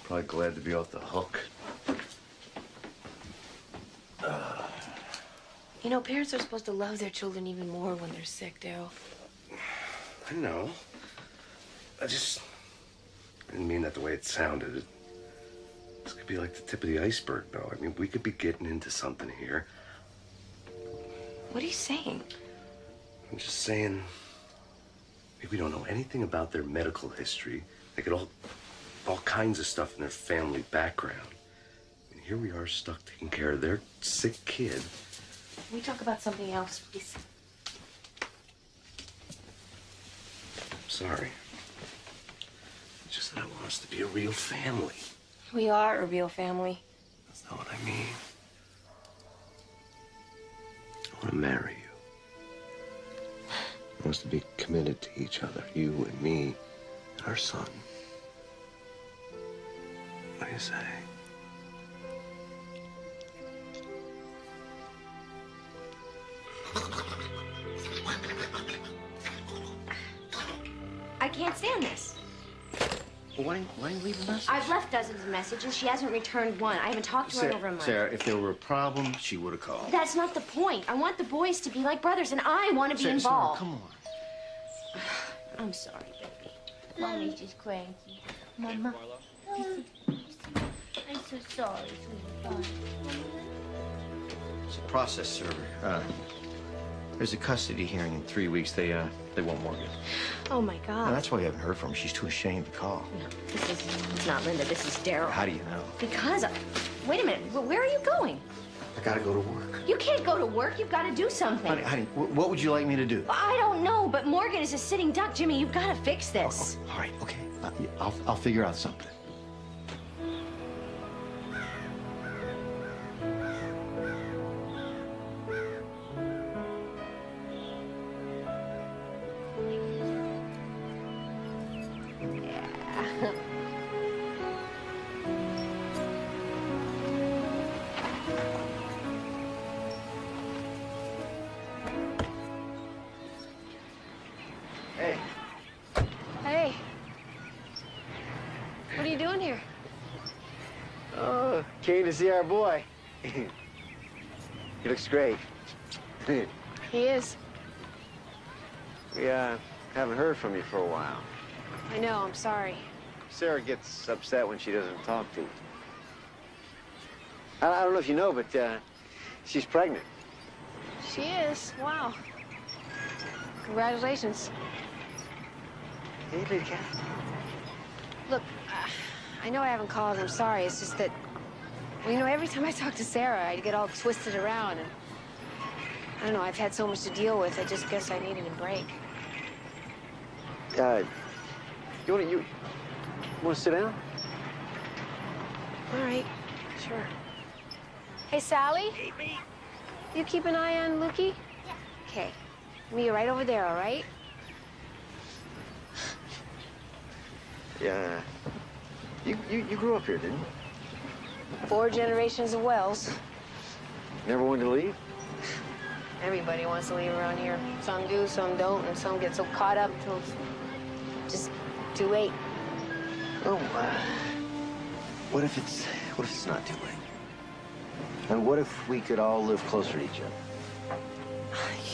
Probably glad to be off the hook. You know, parents are supposed to love their children even more when they're sick, Daryl. I know. I didn't mean that the way it sounded. This could be like the tip of the iceberg, though. I mean, we could be getting into something here. What are you saying? I'm just saying, if we don't know anything about their medical history, they could all kinds of stuff in their family background. And here we are stuck taking care of their sick kid. Can we talk about something else, please? I'm sorry. It's just that I want us to be a real family. We are a real family. That's not what I mean. I want to marry you. I want us to be committed to each other, you and me and our son. What do you say? I can't stand this. Well, why don't you leave a message? I've left dozens of messages. She hasn't returned one. I haven't talked to her in over a month. Sarah, if there were a problem, she would have called. That's not the point. I want the boys to be like brothers, and I want to be Sarah, involved. come on. I'm sorry, baby. Mommy's just cranky. Mama. I'm so sorry, sweetheart. It's a process server. There's a custody hearing in 3 weeks. They won't Morgan. Oh, my God. And that's why we haven't heard from her. She's too ashamed to call. No, it's not Linda. This is Daryl. How do you know? Because wait a minute. Where are you going? I gotta go to work. You can't go to work. You've got to do something. Honey, what would you like me to do? I don't know, but Morgan is a sitting duck. Jimmy, you've got to fix this. All right, okay. I'll figure out something. Hey. Hey. What are you doing here? Oh, came to see our boy. He looks great. He is. We haven't heard from you for a while. I know, I'm sorry. Sarah gets upset when she doesn't talk to you. I don't know if you know, but she's pregnant. She is. Wow. Congratulations. Hey, big cat. Look, I know I haven't called. I'm sorry. It's just that, well, you know, every time I talk to Sarah, I get all twisted around, and I don't know. I've had so much to deal with. I just guess I needed a break. You want to sit down? All right. Sure. Hey, Sally. Hey, me. You keep an eye on Lukey? Yeah. Okay. Me right over there, all right? Yeah. You grew up here, didn't you? 4 generations of Wells. Never wanted to leave? Every anybody wants to leave around here. Some do, some don't, and some get so caught up till it's just too late. Oh, what if it's not too late? And what if we could all live closer to each other?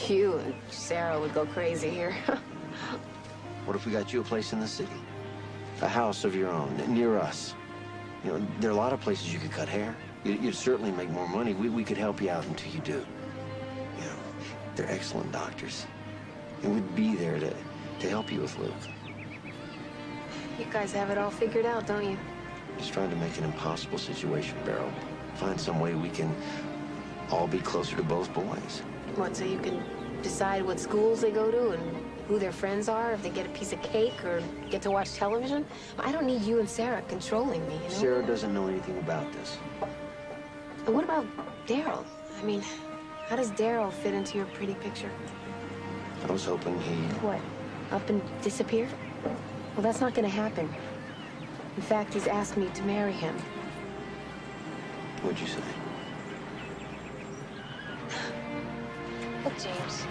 You and Sarah would go crazy here. What if we got you a place in the city? A house of your own, near us. You know, there are a lot of places you could cut hair. You'd certainly make more money. We could help you out until you do. You know, they're excellent doctors. And we'd be there to help you with Luke. You guys have it all figured out, don't you? Just trying to make an impossible situation, Beryl. Find some way we can all be closer to both boys. What, so you can decide what schools they go to and who their friends are, if they get a piece of cake or get to watch television? I don't need you and Sarah controlling me, you know? Sarah doesn't know anything about this. And what about Daryl? I mean, how does Daryl fit into your pretty picture? I was hoping he... What, up and disappear? Well, that's not gonna happen. In fact, he's asked me to marry him. What'd you say? Look, James,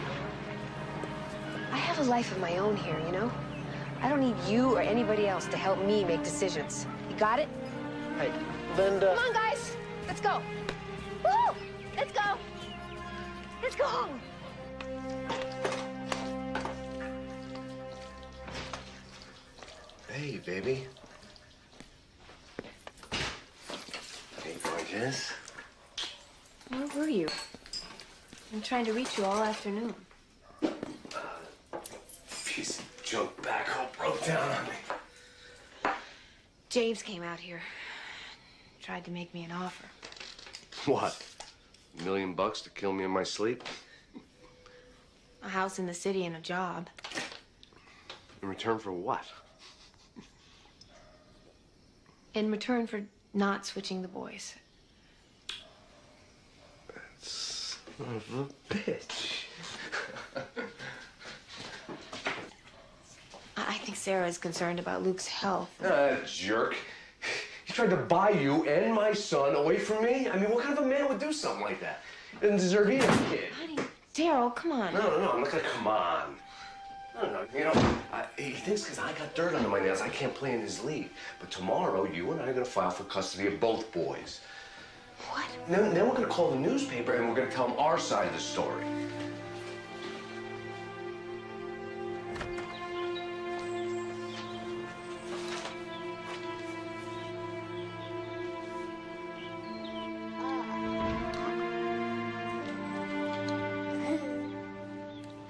I have a life of my own here, you know? I don't need you or anybody else to help me make decisions. You got it? Hey, Linda. Come on, guys. Let's go. Woo! Let's go. Let's go home. Hey, baby. Hey, gorgeous. Where were you? I'm trying to reach you all afternoon. Piece of junk backhoe broke down on me. James came out here. Tried to make me an offer. What? $1 million to kill me in my sleep? A house in the city and a job. In return for what? In return for not switching the boys. Son of a bitch. I think Sarah is concerned about Luke's health. Jerk. He tried to buy you and my son away from me? I mean, what kind of a man would do something like that? He doesn't deserve either kid. Honey, Daryl, come on. No, I'm not gonna come on. No, you know, he thinks because I got dirt under my nails, I can't play in his league. But tomorrow, you and I are gonna file for custody of both boys. What? Then we're gonna call the newspaper and we're gonna tell them our side of the story.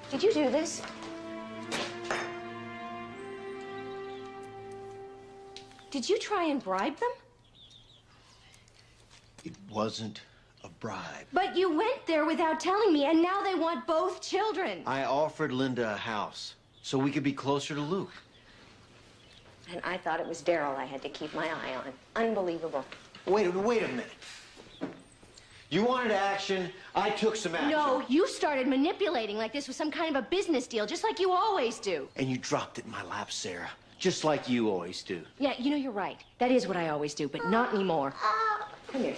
Did you do this? Did you try and bribe them? It wasn't a bribe. But you went there without telling me, and now they want both children. I offered Linda a house so we could be closer to Luke. And I thought it was Daryl I had to keep my eye on. Unbelievable. Wait a minute. You wanted action, I took some action. No, you started manipulating like this was some kind of a business deal, just like you always do. And you dropped it in my lap, Sarah. Just like you always do. Yeah, you know, you're right. That is what I always do, but not anymore. Come here.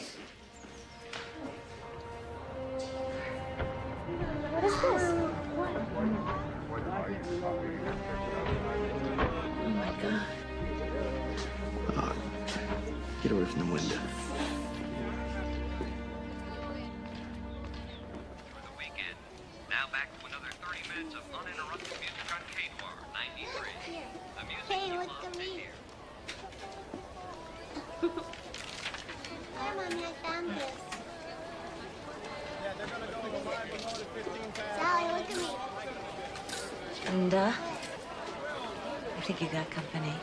What is this? What? Oh, my God. Get away from the window. Now back to another 30 minutes of uninterrupted music on KNOR 93. The music hey, look at me. Hi, Mommy, I found this. Sally, look at me. Linda, I think you got company.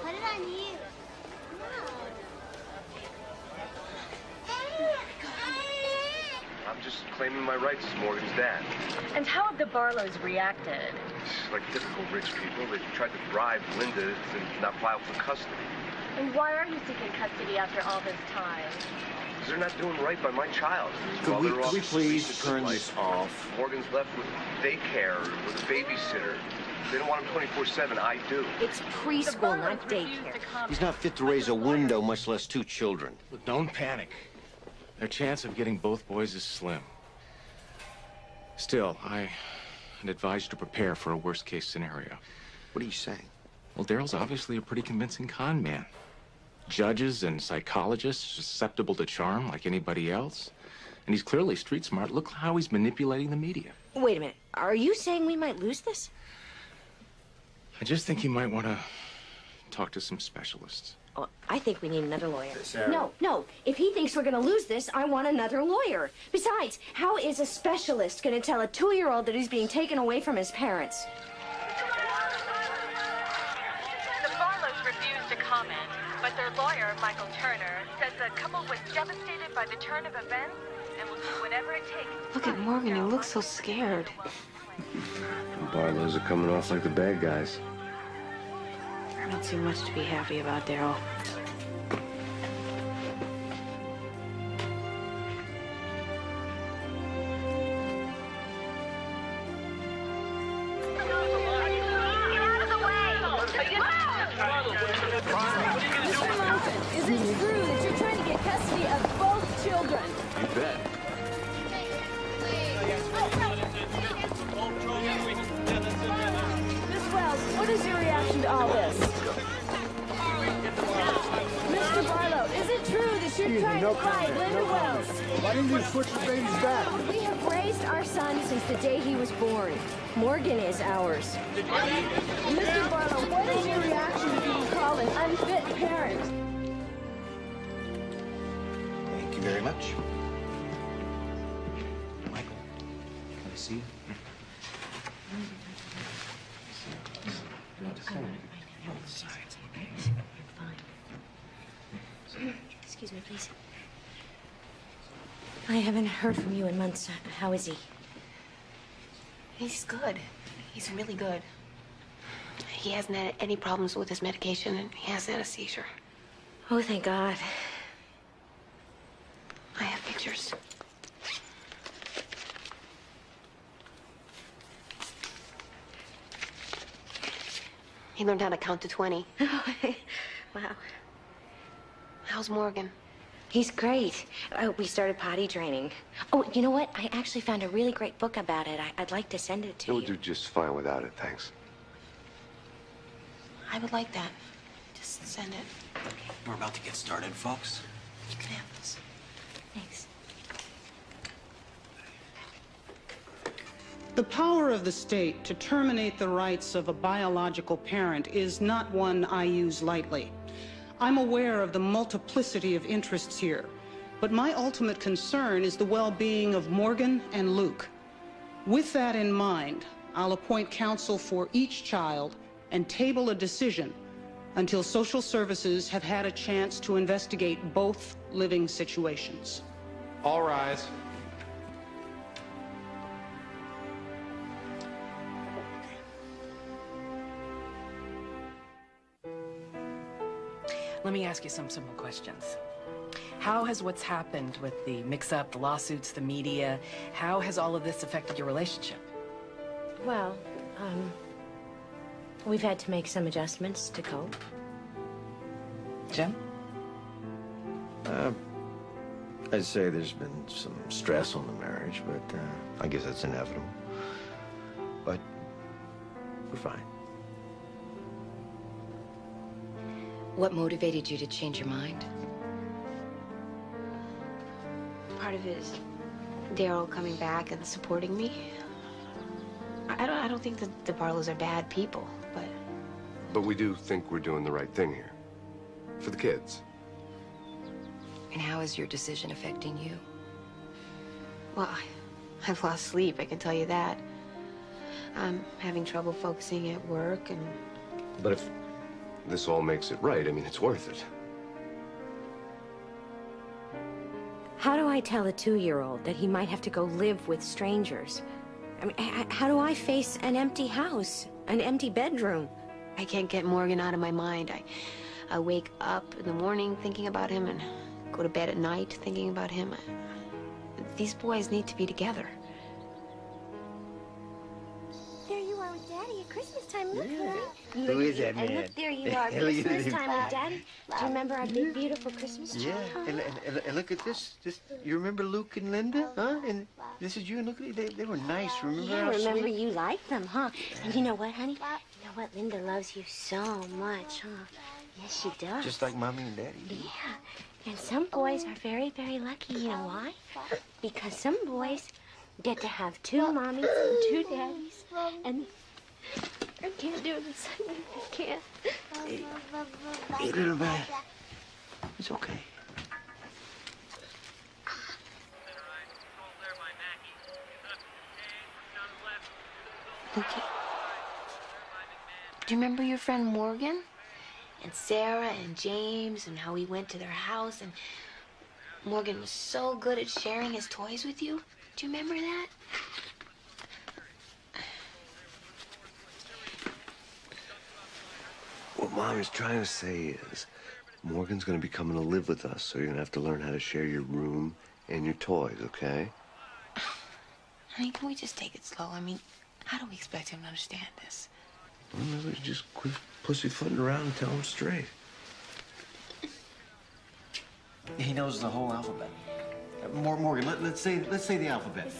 Put it on you. I'm just claiming my rights as Morgan's dad. And how have the Barlows reacted? Like typical rich people, they tried to bribe Linda to not file for custody. And why are you seeking custody after all this time? Because they're not doing right by my child. Could we please turn this off? Morgan's left with daycare, with a babysitter. They don't want him 24/7. I do. It's preschool, not daycare. He's not fit to raise a window, much less 2 children. Look, don't panic. Their chance of getting both boys is slim. Still, I'd advise you to prepare for a worst-case scenario. What are you saying? Well, Daryl's obviously a pretty convincing con man. Judges and psychologists susceptible to charm like anybody else. And he's clearly street smart. Look how he's manipulating the media. Wait a minute. Are you saying we might lose this? I just think you might want to talk to some specialists. Oh, I think we need another lawyer. Sarah. No. If he thinks we're going to lose this, I want another lawyer. Besides, how is a specialist going to tell a 2-year-old that he's being taken away from his parents? The Barlows refused to comment, but their lawyer, Michael Turner, says the couple was devastated by the turn of events and will do whatever it takes. Look at Morgan. He looks so scared. Barlows are coming off like the bad guys. I don't see much to be happy about, Daryl. Is it true that you're trying to get custody of both children? You bet. Miss Wells, what is your reaction to all this? Mr. Barlow, is it true that you're trying to hide Linda Wells? Why didn't you switch the babies back? We have raised our son since the day he was born. Morgan is ours. Mr. Barlow, what is your reaction to being called an unfit parent? Thank you very much. Michael, can I see you? Excuse me, please. I haven't heard from you in months. How is he? He's good. He's really good. He hasn't had any problems with his medication, and he hasn't had a seizure. Oh, thank God. I have pictures. He learned how to count to 20. Wow. How's Morgan? He's great. We started potty training. Oh, you know what? I actually found a really great book about it. I'd like to send it to You'll you. do just fine without it, thanks. I would like that. Just send it. We're about to get started, folks. You can have this. Thanks. The power of the state to terminate the rights of a biological parent is not one I use lightly. I'm aware of the multiplicity of interests here, but my ultimate concern is the well-being of Morgan and Luke. With that in mind, I'll appoint counsel for each child and table a decision until social services have had a chance to investigate both living situations. All rise. Let me ask you some simple questions. How has what's happened with the mix-up, the lawsuits, the media, how has all of this affected your relationship? Well, we've had to make some adjustments to cope. Jim? I'd say there's been some stress on the marriage, but I guess that's inevitable. But we're fine. What motivated you to change your mind? Part of it is Daryl coming back and supporting me. I don't think that the Barlows are bad people, but... But we do think we're doing the right thing here. For the kids. And how is your decision affecting you? Well, I've lost sleep, I can tell you that. I'm having trouble focusing at work, and... But if this all makes it right, I mean, it's worth it. How do I tell a 2-year-old that he might have to go live with strangers? I mean, how do I face an empty house, an empty bedroom? I can't get Morgan out of my mind. I wake up in the morning thinking about him and go to bed at night thinking about him. These boys need to be together. There you are with Daddy at Christmas time. Look, Yeah. honey. Who is that And man? look, there you are, Look at Christmas him. time with Daddy. Do you remember our big, beautiful Christmas tree? Yeah, and look at this. You remember Luke and Linda, huh? And This is you. Look at it. They were nice. Remember Yeah, how remember sweet? you liked them, huh? And you know what, honey? You know what? Linda loves you so much, huh? Yes, she does. Just like Mommy and Daddy do. Yeah. And some boys are very, very lucky. You know why? Because some boys get to have two mommies and two daddies. And I can't do this. I can't. Hey, little man. It's okay. Lukey, do you remember your friend Morgan? And Sarah and James and how we went to their house and Morgan was so good at sharing his toys with you? Do you remember that? What Mom is trying to say is, Morgan's gonna be coming to live with us, so you're gonna have to learn how to share your room and your toys, okay? Honey, can we just take it slow? I mean, how do we expect him to understand this? Well, maybe just quit pussyfooting around and tell him straight. He knows the whole alphabet. Morgan, let's say the alphabet.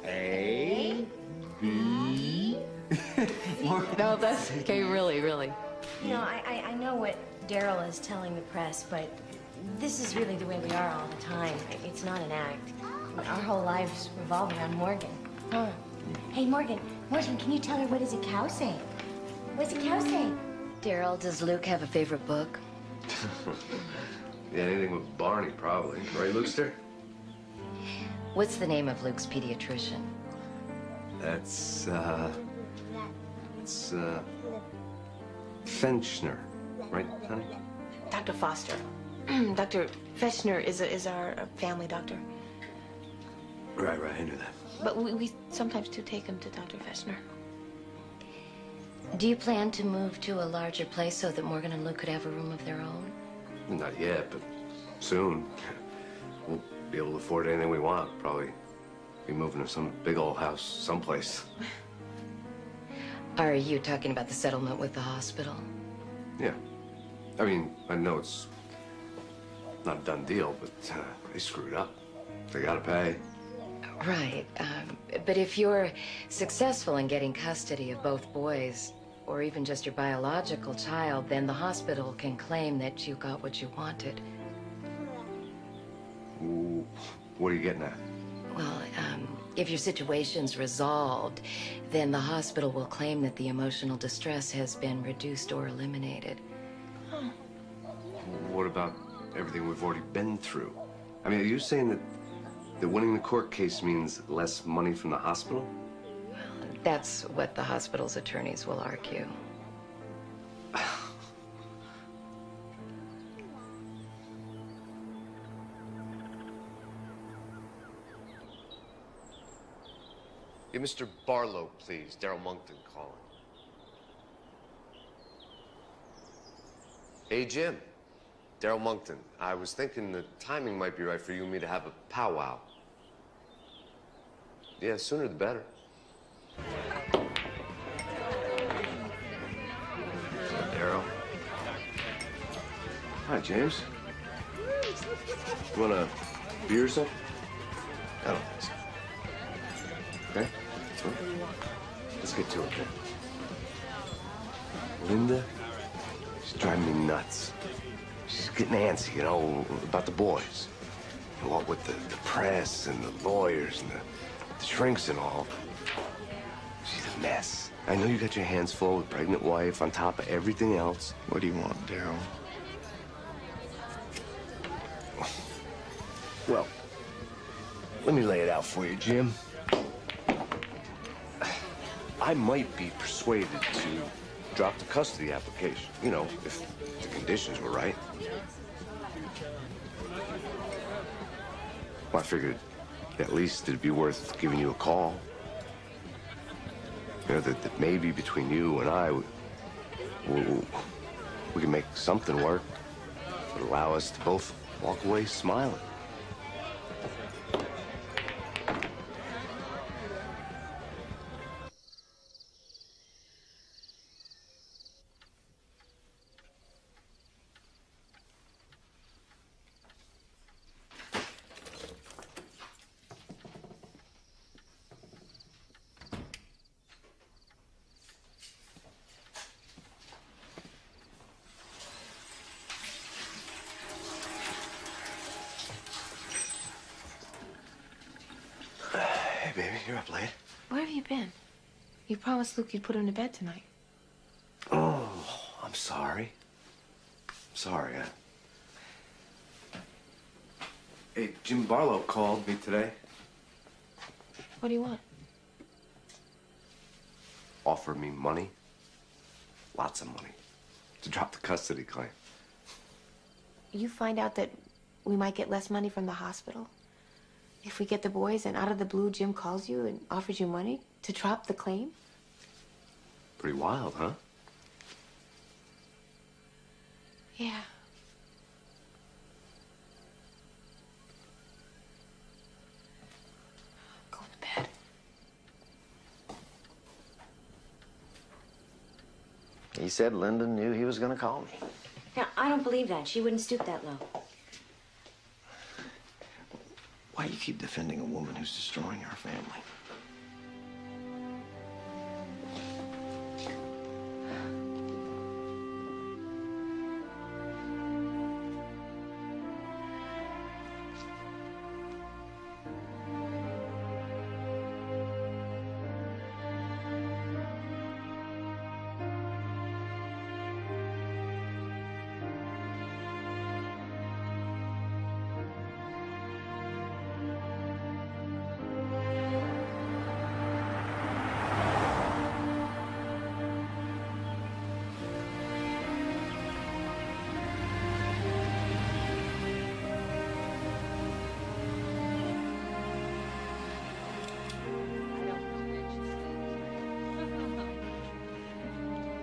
A, B. No, that's okay. Really. You know, I know what Daryl is telling the press, but this is really the way we are all the time. It's not an act. Our whole lives revolve around Morgan. Huh? Hey, Morgan, can you tell her what does a cow say? What's a cow say? Daryl, does Luke have a favorite book? Yeah, anything with Barney, probably. Right, Lukester? What's the name of Luke's pediatrician? It's Fenchner. Right, honey? Dr. Foster. Dr. Fechner is our family doctor. Right, I knew that. But we sometimes do take him to Dr. Fechner. Do you plan to move to a larger place so that Morgan and Luke could have a room of their own? Not yet, but soon. We'll be able to afford anything we want. Probably be moving to some big old house someplace. Are you talking about the settlement with the hospital? Yeah. I mean, I know it's not a done deal, but they screwed up. They gotta pay. Right. But if you're successful in getting custody of both boys, or even just your biological child, then the hospital can claim that you got what you wanted. Ooh, what are you getting at? Well, if your situation's resolved, then the hospital will claim that the emotional distress has been reduced or eliminated. What about everything we've already been through? I mean, are you saying that winning the court case means less money from the hospital? That's what the hospital's attorneys will argue. Get Mr. Barlow, please. Daryl Monkton calling. Hey, Jim. Daryl Monkton. I was thinking the timing might be right for you and me to have a powwow. Yeah, sooner the better. Daryl. Hi, James. You want a beer or something? I don't think so. Okay? Let's get to it, then. Linda, she's driving me nuts. She's getting antsy, you know, about the boys. And what with the press and the lawyers and the shrinks and all. She's a mess. I know you got your hands full with pregnant wife on top of everything else. What do you want, Daryl? Well, let me lay it out for you, Jim. I might be persuaded to drop the custody application, you know, if the conditions were right. Well, I figured at least it'd be worth giving you a call. You know, that maybe between you and I, we can make something work that would allow us to both walk away smiling. baby, you're up late. Where have you been? You promised Luke you'd put him to bed tonight. Oh, I'm sorry. Sorry. Hey, Jim Barlow called me today. What do you want? Offered me money. Lots of money. To drop the custody claim. You find out that we might get less money from the hospital if we get the boys, and out of the blue, Jim calls you and offers you money to drop the claim? Pretty wild, huh? Yeah. Go to bed. He said Linda knew he was going to call me. Now, I don't believe that. She wouldn't stoop that low. Why do you keep defending a woman who's destroying our family?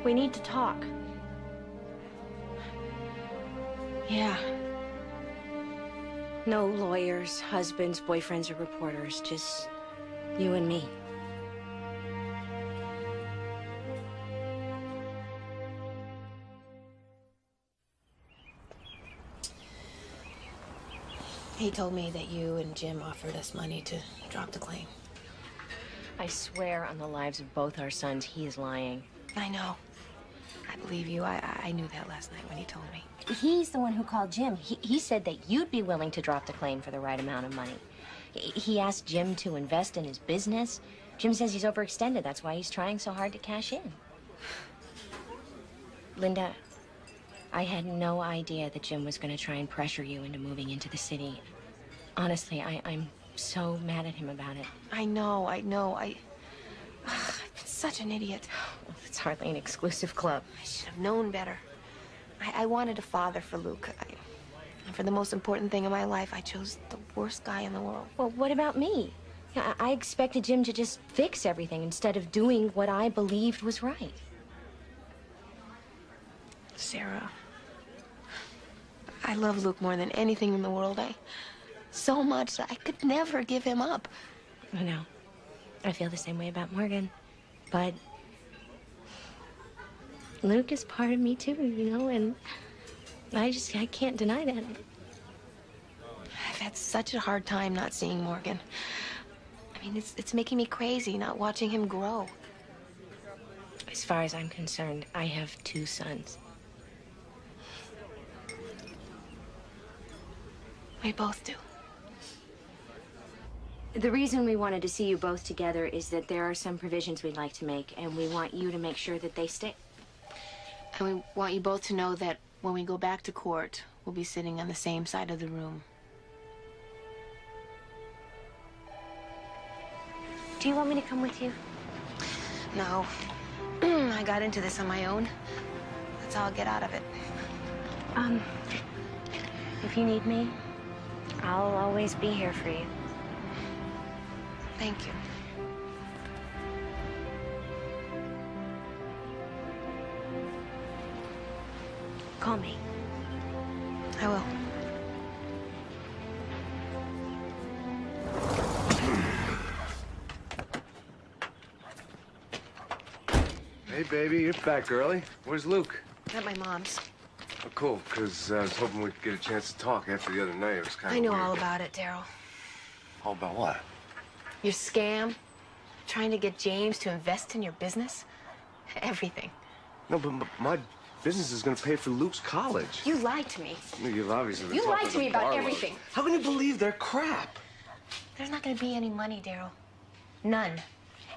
We need to talk. Yeah. No lawyers, husbands, boyfriends, or reporters. Just you and me. He told me that you and Jim offered us money to drop the claim. I swear on the lives of both our sons, he is lying. I know. I believe you. I knew that last night when he told me. He's the one who called Jim. He said that you'd be willing to drop the claim for the right amount of money. He asked Jim to invest in his business. Jim says he's overextended. That's why he's trying so hard to cash in. Linda, I had no idea that Jim was going to try and pressure you into moving into the city. Honestly, I'm so mad at him about it. I know. I've been such an idiot. Well, it's hardly an exclusive club. I should have known better. I wanted a father for Luke. And for the most important thing in my life, I chose the worst guy in the world. Well, what about me? I expected Jim to just fix everything instead of doing what I believed was right. Sarah, I love Luke more than anything in the world. So much that I could never give him up. I know. I feel the same way about Morgan. But Luke is part of me too, you know, and I can't deny that. I've had such a hard time not seeing Morgan. I mean, it's making me crazy not watching him grow. As far as I'm concerned, I have 2 sons. We both do. The reason we wanted to see you both together is that there are some provisions we'd like to make, and we want you to make sure that they stick. And we want you both to know that when we go back to court, we'll be sitting on the same side of the room. Do you want me to come with you? No. I got into this on my own. That's how I'll get out of it. If you need me, I'll always be here for you. Thank you. Call me. I will. Hey, baby, you're back early. Where's Luke? At my mom's. Oh, cool, because I was hoping we could get a chance to talk after the other night. It was kind of I know weird. all about it, Daryl. All about what? Your scam, trying to get James to invest in your business, everything. No, but my business is going to pay for Luke's college. You lied to me. You've obviously been You talking lied to me about Barlows. everything. How can you believe they're crap? There's not going to be any money, Daryl. None.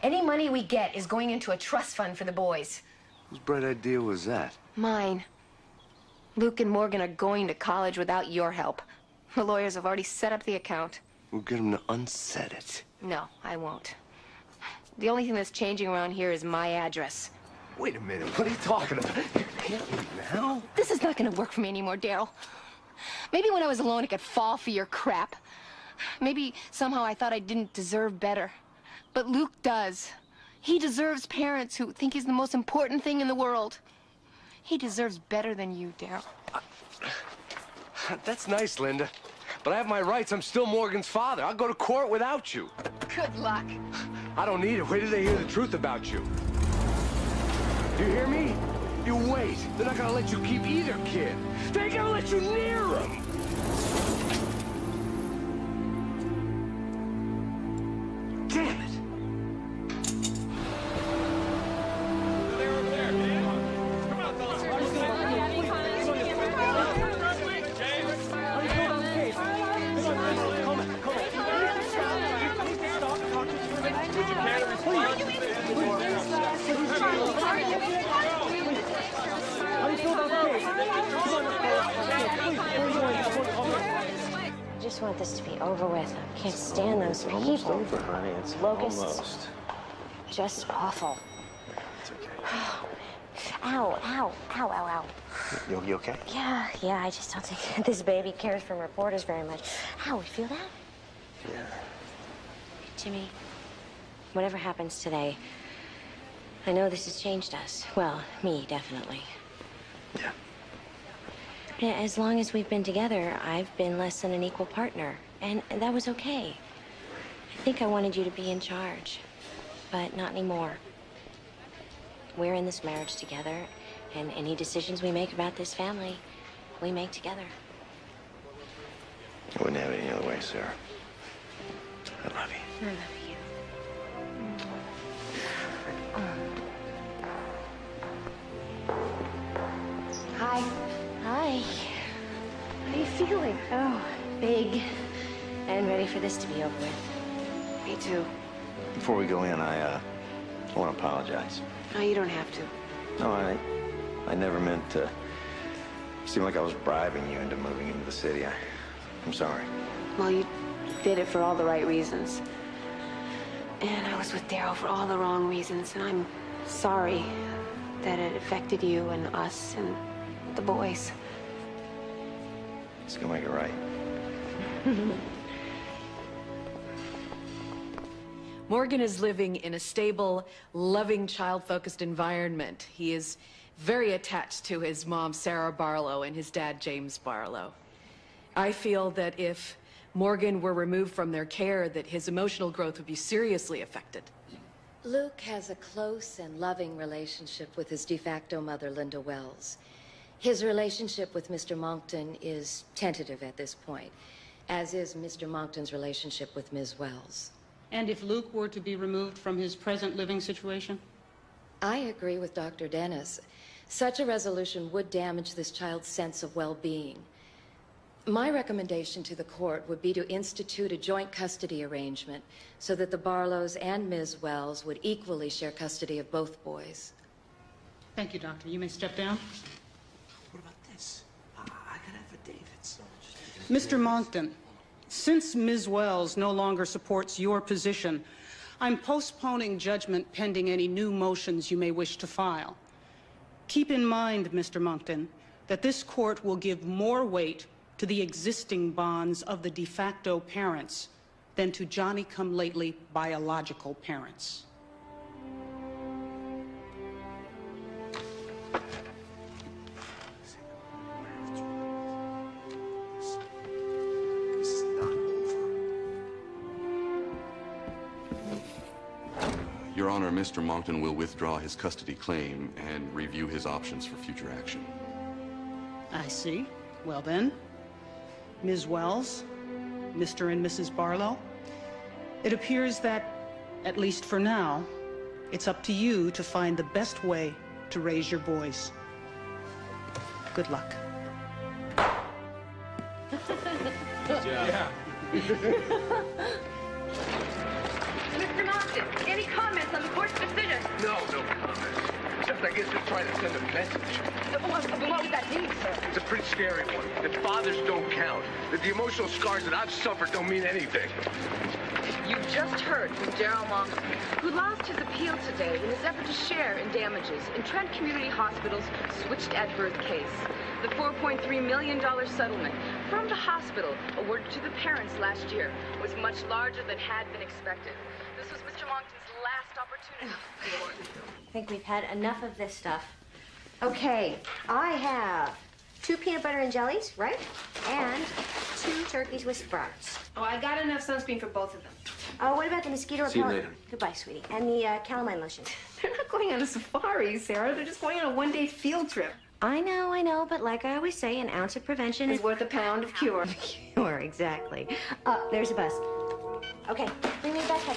Any money we get is going into a trust fund for the boys. Whose bright idea was that? Mine. Luke and Morgan are going to college without your help. The lawyers have already set up the account. We'll get him to unset it. No, I won't. The only thing that's changing around here is my address. Wait a minute, what are you talking about? Now? This is not gonna work for me anymore, Daryl. Maybe when I was alone I could fall for your crap. Maybe somehow I thought I didn't deserve better. But Luke does. He deserves parents who think he's the most important thing in the world. He deserves better than you, Daryl. That's nice, Linda. But I have my rights. I'm still Morgan's father. I'll go to court without you. Good luck. I don't need it. Wait till they hear the truth about you. Do you hear me? You wait. They're not gonna let you keep either kid. They ain't gonna let you near them. Damn it. I just want this to be over with. I can't stand those people. Almost over, honey. It's Locusts. almost. Just awful. It's okay. Ow, ow, ow, ow, ow. You okay? Yeah, I just don't think this baby cares for reporters very much. Ow, you feel that? Yeah. Jimmy, whatever happens today, I know this has changed us. Well, me, definitely. Yeah. As long as we've been together, I've been less than an equal partner, and that was okay. I think I wanted you to be in charge, but not anymore. We're in this marriage together, and any decisions we make about this family, we make together. I wouldn't have it any other way, Sarah. I love you. I love you. Hi. Hi. How are you feeling? Oh, big. And ready for this to be over with. Me too. Before we go in, I want to apologize. No, you don't have to. No, I never meant to seem like I was bribing you into moving into the city. I'm sorry. Well, you did it for all the right reasons. And I was with Daryl for all the wrong reasons, and I'm sorry that it affected you and us and the boys. It's gonna make it right. Morgan is living in a stable, loving, child-focused environment. He is very attached to his mom, Sarah Barlow, and his dad, James Barlow. I feel that if Morgan were removed from their care, that his emotional growth would be seriously affected. Luke has a close and loving relationship with his de facto mother, Linda Wells. His relationship with Mr. Monckton is tentative at this point, as is Mr. Monckton's relationship with Ms. Wells. And if Luke were to be removed from his present living situation? I agree with Dr. Dennis. Such a resolution would damage this child's sense of well-being. My recommendation to the court would be to institute a joint custody arrangement so that the Barlows and Ms. Wells would equally share custody of both boys. Thank you, Doctor. You may step down. What about this? I got affidavits. Mr. Monckton, since Ms. Wells no longer supports your position, I'm postponing judgment pending any new motions you may wish to file. Keep in mind, Mr. Monckton, that this court will give more weight to the existing bonds of the de facto parents than to Johnny-come-lately biological parents. Your Honor, Mr. Monckton will withdraw his custody claim and review his options for future action. I see. Well then, Ms. Wells, Mr. and Mrs. Barlow, it appears that, at least for now, it's up to you to find the best way to raise your boys. Good luck. Good job. Yeah. Mr. Monckton. honest, I guess they're trying to send a message. What would that mean, sir? It's a pretty scary one. That fathers don't count. That the emotional scars that I've suffered don't mean anything. You just heard from Daryl Monson, who lost his appeal today in his effort to share in damages in Trent Community Hospital's switched at birth case. The $4.3 million settlement from the hospital awarded to the parents last year was much larger than had been expected. This was Mr. Monckton's last opportunity. I think we've had enough of this stuff. Okay, I have 2 peanut butter and jellies, right? And 2 turkeys with sprouts. Oh, I got enough sunscreen for both of them. Oh, what about the mosquito repellent? See you later. Goodbye, sweetie. And the calamine lotion. They're not going on a safari, Sarah. They're just going on a one-day field trip. I know, but like I always say, an ounce of prevention is worth a pound of cure. Cure, exactly. There's a bus. Okay, bring me back, Heather.